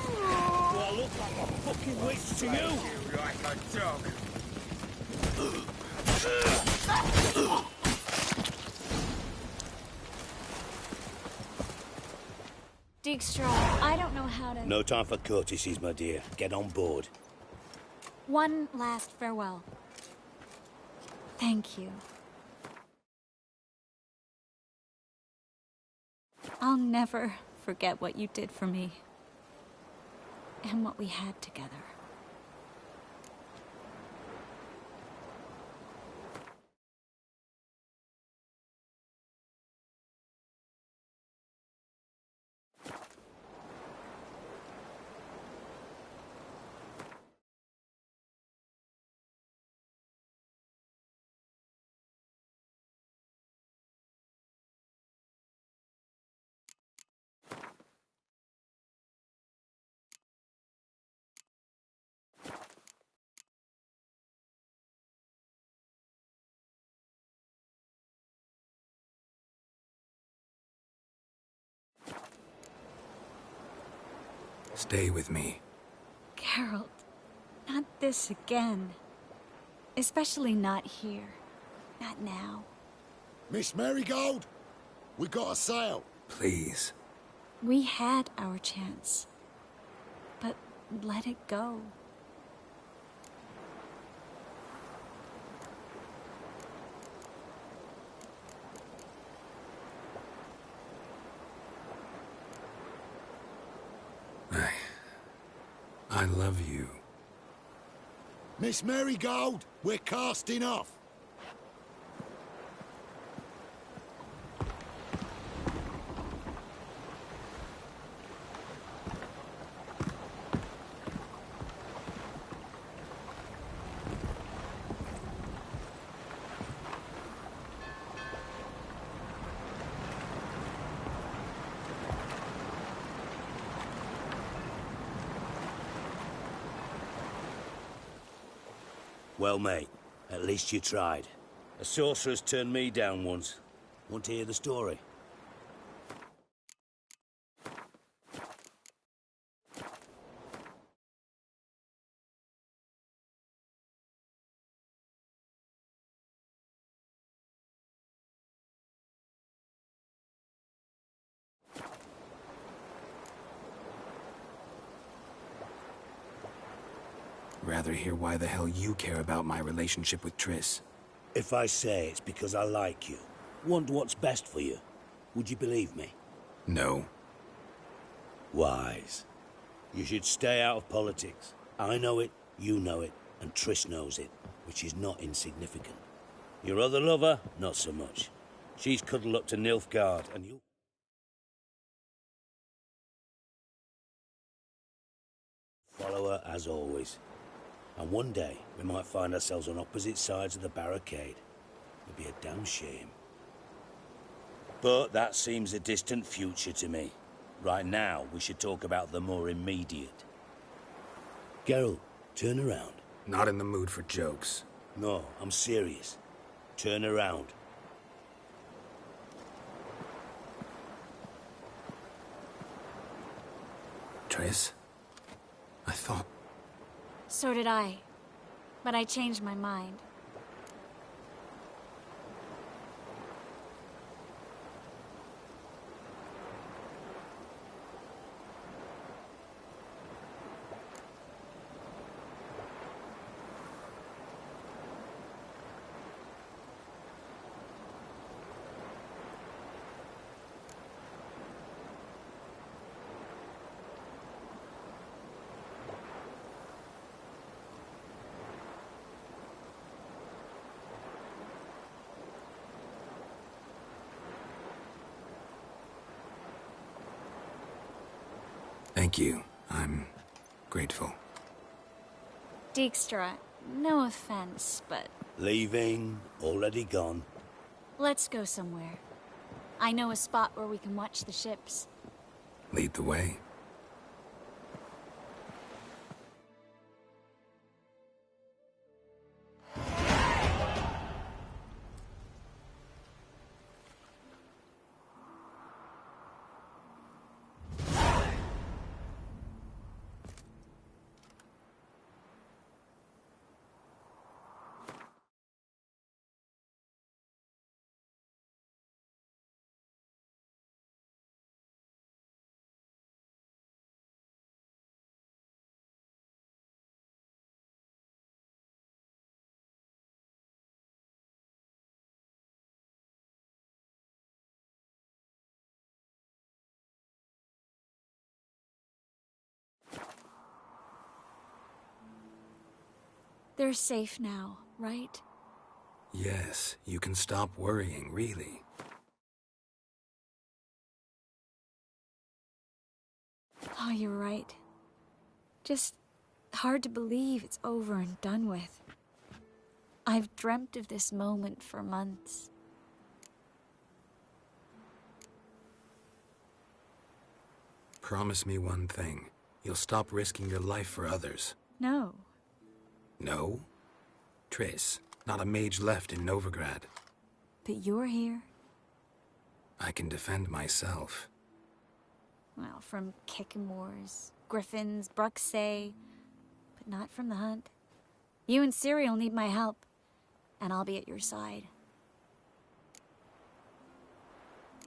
Do I look like a fucking witch to you? Like a dog. Dijkstra, I don't know how to... No time for courtesies, my dear. Get on board. One last farewell. Thank you. I'll never forget what you did for me. And what we had together. Stay with me. Geralt, not this again. Especially not here. Not now. Miss Marigold, we got a sail. Please. We had our chance. But let it go. I love you. Miss Marigold, we're casting off. Well, mate, at least you tried. A sorceress turned me down once. Want to hear the story? Rather hear why the hell you care about my relationship with Triss. If I say it's because I like you, want what's best for you, would you believe me? No. Wise. You should stay out of politics. I know it, you know it, and Triss knows it, which is not insignificant. Your other lover, not so much. She's cuddled up to Nilfgaard, and you... Follow her as always. And one day, we might find ourselves on opposite sides of the barricade. It'd be a damn shame. But that seems a distant future to me. Right now, we should talk about the more immediate. Geralt, turn around. Not in the mood for jokes. No, I'm serious. Turn around. Triss? I thought... So did I. But I changed my mind. Thank you. I'm grateful. Dijkstra, no offense, but Leaving, already gone. let's go somewhere. I know a spot where we can watch the ships. Lead the way. They're safe now, right? Yes, you can stop worrying, really. Oh, you're right. Just hard to believe it's over and done with. I've dreamt of this moment for months. Promise me one thing. You'll stop risking your life for others. No. No? Triss, not a mage left in Novigrad. But you're here? I can defend myself. Well, from Kickamores, Griffins, Bruxay, but not from the hunt. You and Ciri will need my help, and I'll be at your side.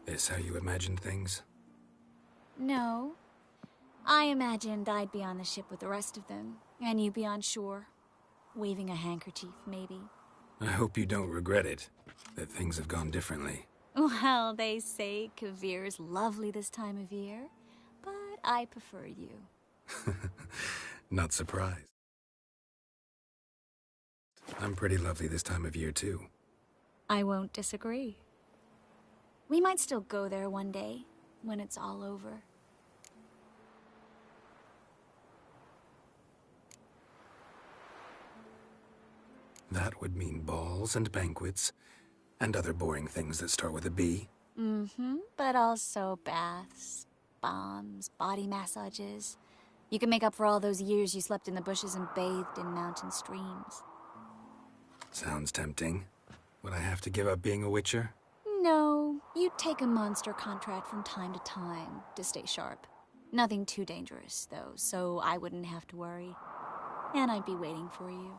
Is how you imagine things? No. I imagined I'd be on the ship with the rest of them, and you be on shore. Waving a handkerchief, maybe. I hope you don't regret it, that things have gone differently. Well, they say Kavir's lovely this time of year, but I prefer you. Not surprised. I'm pretty lovely this time of year, too. I won't disagree. We might still go there one day, when it's all over. That would mean balls and banquets, and other boring things that start with a B. Mm-hmm, but also baths, bombs, body massages. You can make up for all those years you slept in the bushes and bathed in mountain streams. Sounds tempting. Would I have to give up being a witcher? No, you'd take a monster contract from time to time to stay sharp. Nothing too dangerous, though, so I wouldn't have to worry. And I'd be waiting for you.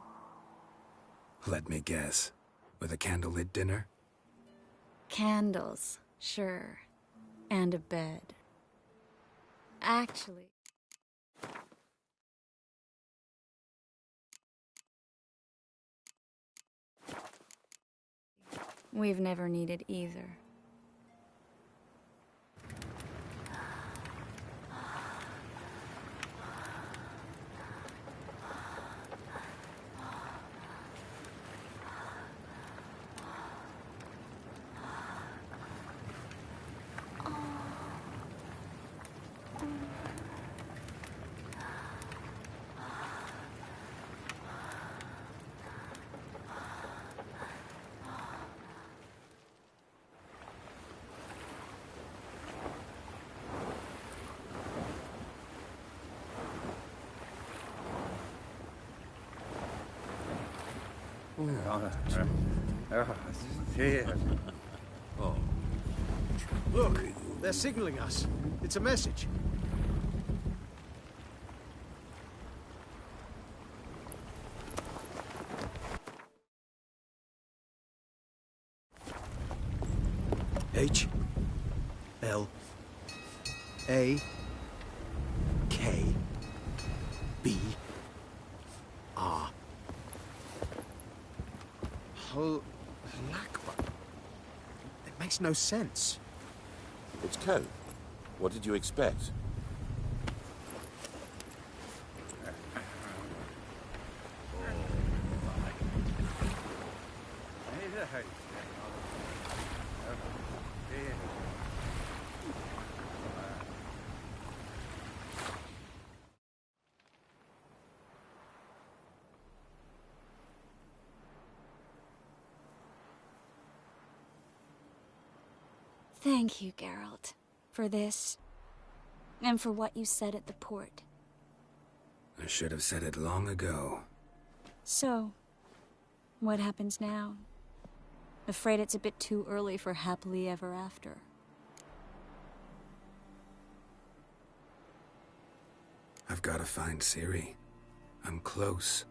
Let me guess. With a candlelit dinner? Candles, sure. And a bed. Actually... we've never needed either. Oh. Look, they're signaling us. It's a message. H L A K B R. Lakba. It makes no sense. It's code. What did you expect? Thank you, Geralt, for this, and for what you said at the port. I should have said it long ago. So, what happens now? Afraid it's a bit too early for happily ever after. I've got to find Ciri. I'm close.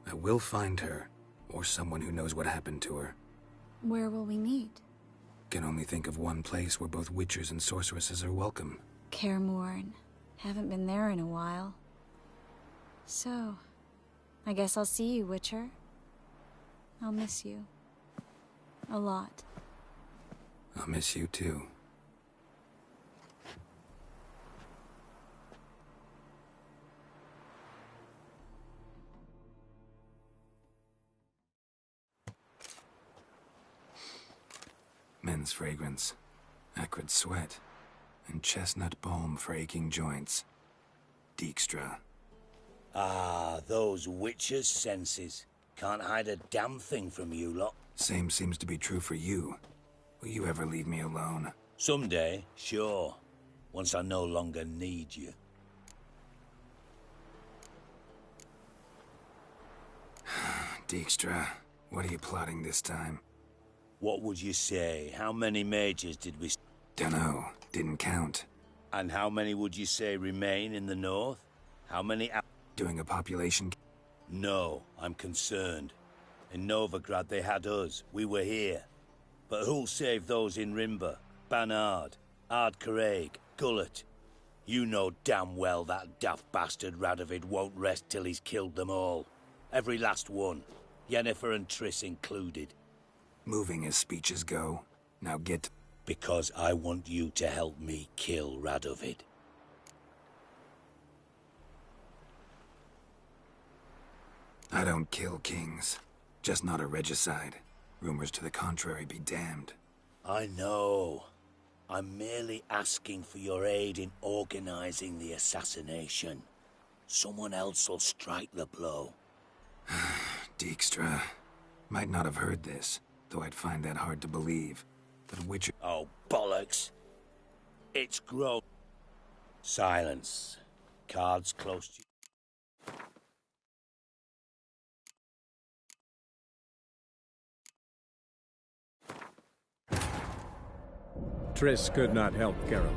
I will find her, or someone who knows what happened to her. Where will we meet? Can only think of one place where both witchers and sorceresses are welcome. Kaer Morhen. Haven't been there in a while. So, I guess I'll see you, Witcher. I'll miss you. A lot. I'll miss you too. Men's fragrance, acrid sweat, and chestnut balm for aching joints. Dijkstra. Ah, those witches' senses. Can't hide a damn thing from you lot. Same seems to be true for you. Will you ever leave me alone? Someday, sure. Once I no longer need you. Dijkstra, what are you plotting this time? What would you say? How many mages did we... Dunno. Didn't count. And how many would you say remain in the north? How many... Doing a population... No, I'm concerned. In Novigrad they had us. We were here. But who'll save those in Rimba? Banard, Ardcaraig, Gullet. You know damn well that daft bastard Radovid won't rest till he's killed them all. Every last one. Yennefer and Triss included. Moving as speeches go. Now get... Because I want you to help me kill Radovid. I don't kill kings. Just not a regicide. Rumors to the contrary be damned. I know. I'm merely asking for your aid in organizing the assassination. Someone else will strike the blow. Dijkstra. Might not have heard this, though I'd find that hard to believe. But Witcher... Oh, bollocks. It's grown. Silence. Cards close to you. Triss could not help Geralt,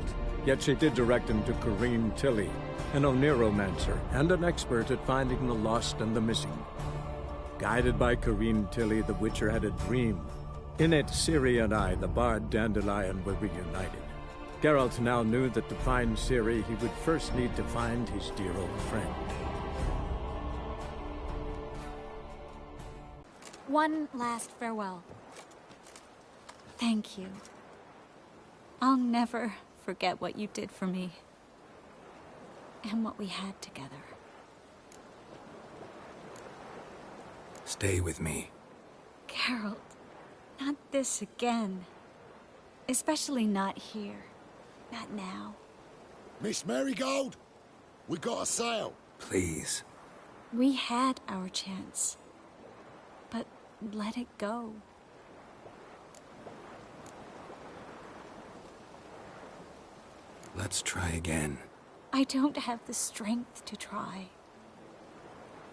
yet she did direct him to Corrine Tilly, an Oniromancer and an expert at finding the lost and the missing. Guided by Corrine Tilly, the Witcher had a dream. In it, Ciri and I, the bard Dandelion, were reunited. Geralt now knew that to find Ciri, he would first need to find his dear old friend. One last farewell. Thank you. I'll never forget what you did for me. And what we had together. Stay with me. Geralt, not this again. Especially not here. Not now. Miss Marigold, we got a sail. Please. We had our chance. But let it go. Let's try again. I don't have the strength to try.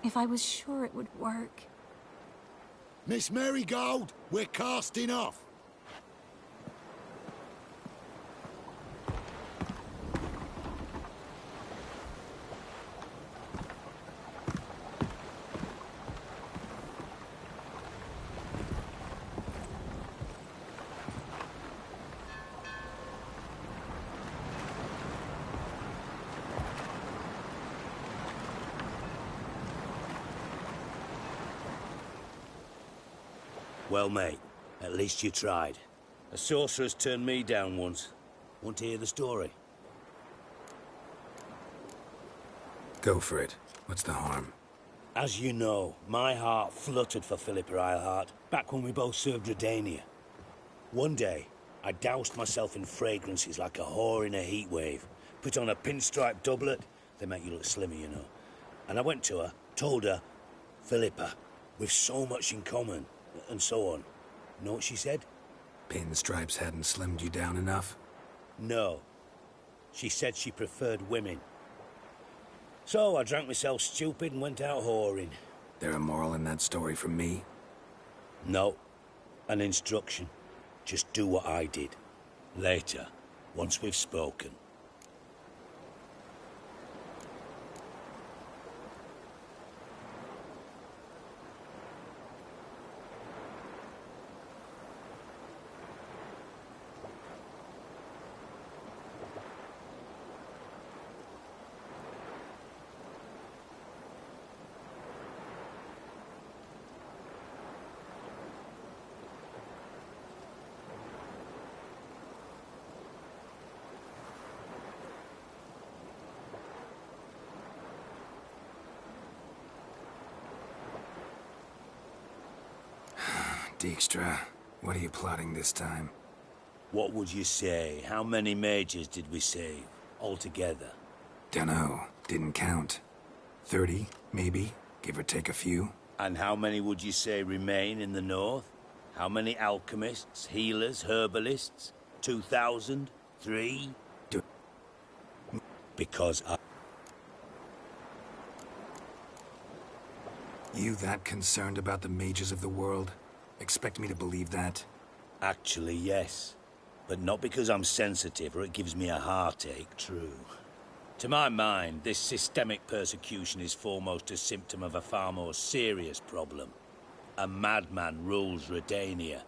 If I was sure it would work, Miss Marigold, we're casting off. Well, mate, at least you tried. A sorceress turned me down once. Want to hear the story? Go for it. What's the harm? As you know, my heart fluttered for Philippa Eilhart back when we both served Redania. One day, I doused myself in fragrances like a whore in a heat wave. Put on a pinstripe doublet. They make you look slimmer, you know. And I went to her, told her, Philippa, we've so much in common. And so on. Know what she said? Pinstripes hadn't slimmed you down enough? No. She said she preferred women. So I drank myself stupid and went out whoring. There a moral in that story from me? No. An instruction. Just do what I did. Later, once we've spoken. Dijkstra, what are you plotting this time? What would you say? How many mages did we save, altogether? Dunno. Didn't count. 30, maybe, give or take a few. And how many would you say remain in the north? How many alchemists, healers, herbalists? 2,000? 3? Because I... You that concerned about the mages of the world? Expect me to believe that? Actually, yes. But not because I'm sensitive or it gives me a heartache, true. To my mind, this systemic persecution is foremost a symptom of a far more serious problem. A madman rules Redania.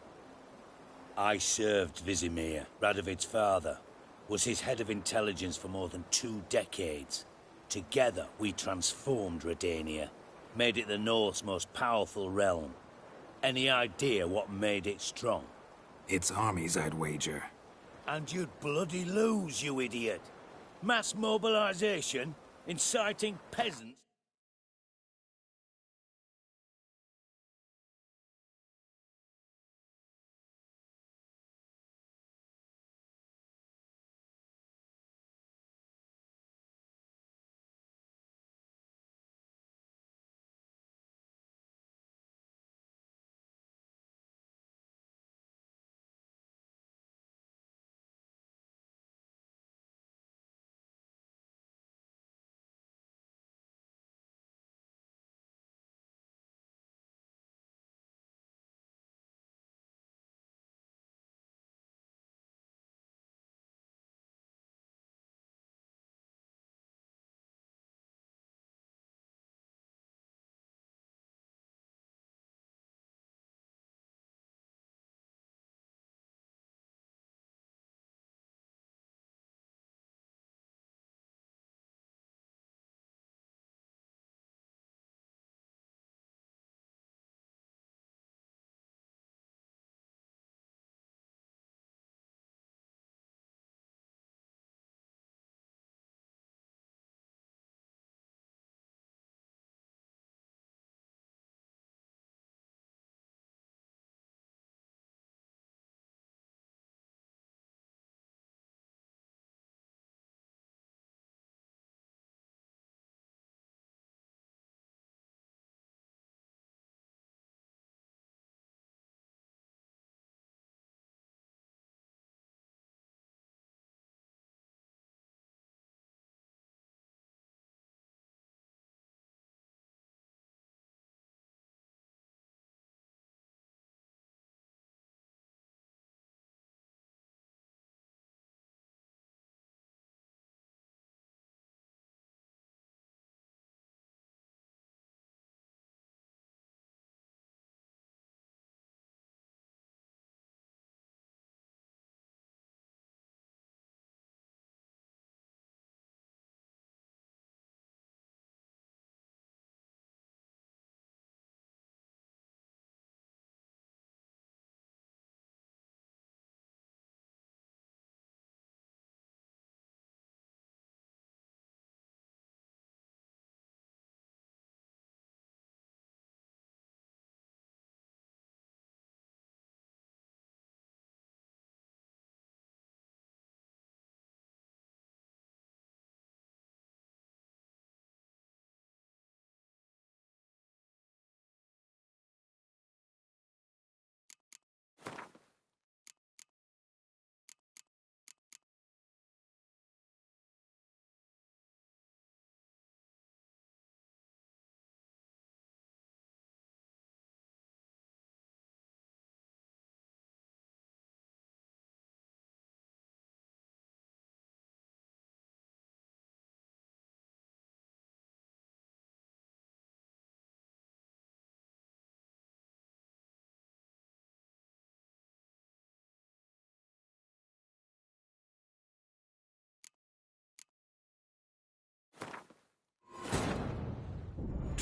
I served Vizimir, Radovid's father. Was his head of intelligence for more than 2 decades. Together, we transformed Redania. Made it the North's most powerful realm. Any idea what made it strong? Its armies, I'd wager. And you'd bloody lose, you idiot. Mass mobilization, inciting peasants.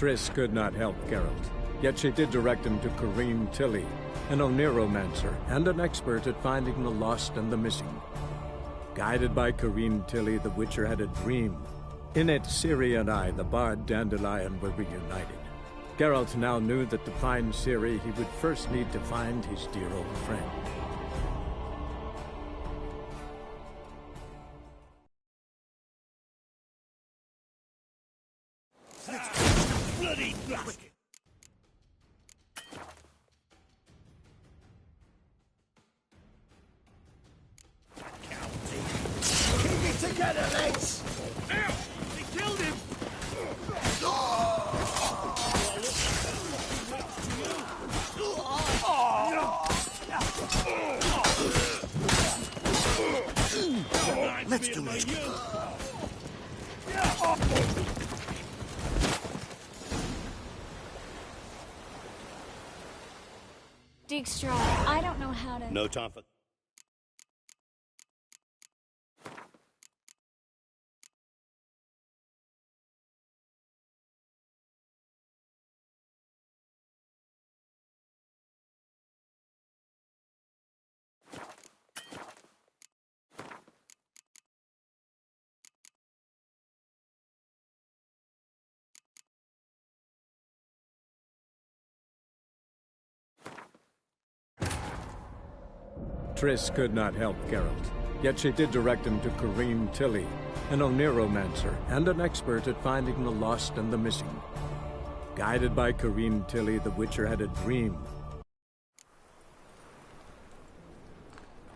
Triss could not help Geralt, yet she did direct him to Corrine Tilly, an Oneiromancer and an expert at finding the lost and the missing. Guided by Corrine Tilly, the Witcher had a dream. In it, Ciri and I, the bard Dandelion, were reunited. Geralt now knew that to find Ciri, he would first need to find his dear old friend. Bloody bastard! Keep it together, lads! Ow! They killed him! Let's do this. Dijkstra, I don't know how to... No time for... Triss could not help Geralt, yet she did direct him to Corrine Tilly, an Oneiromancer and an expert at finding the lost and the missing. Guided by Corrine Tilly, the Witcher had a dream.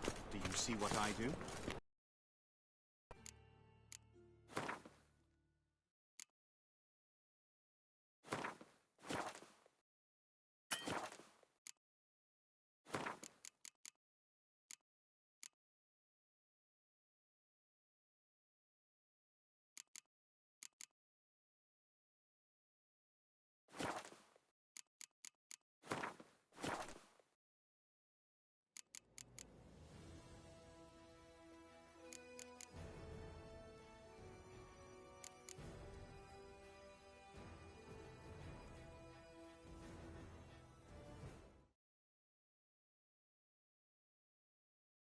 Do you see what I do?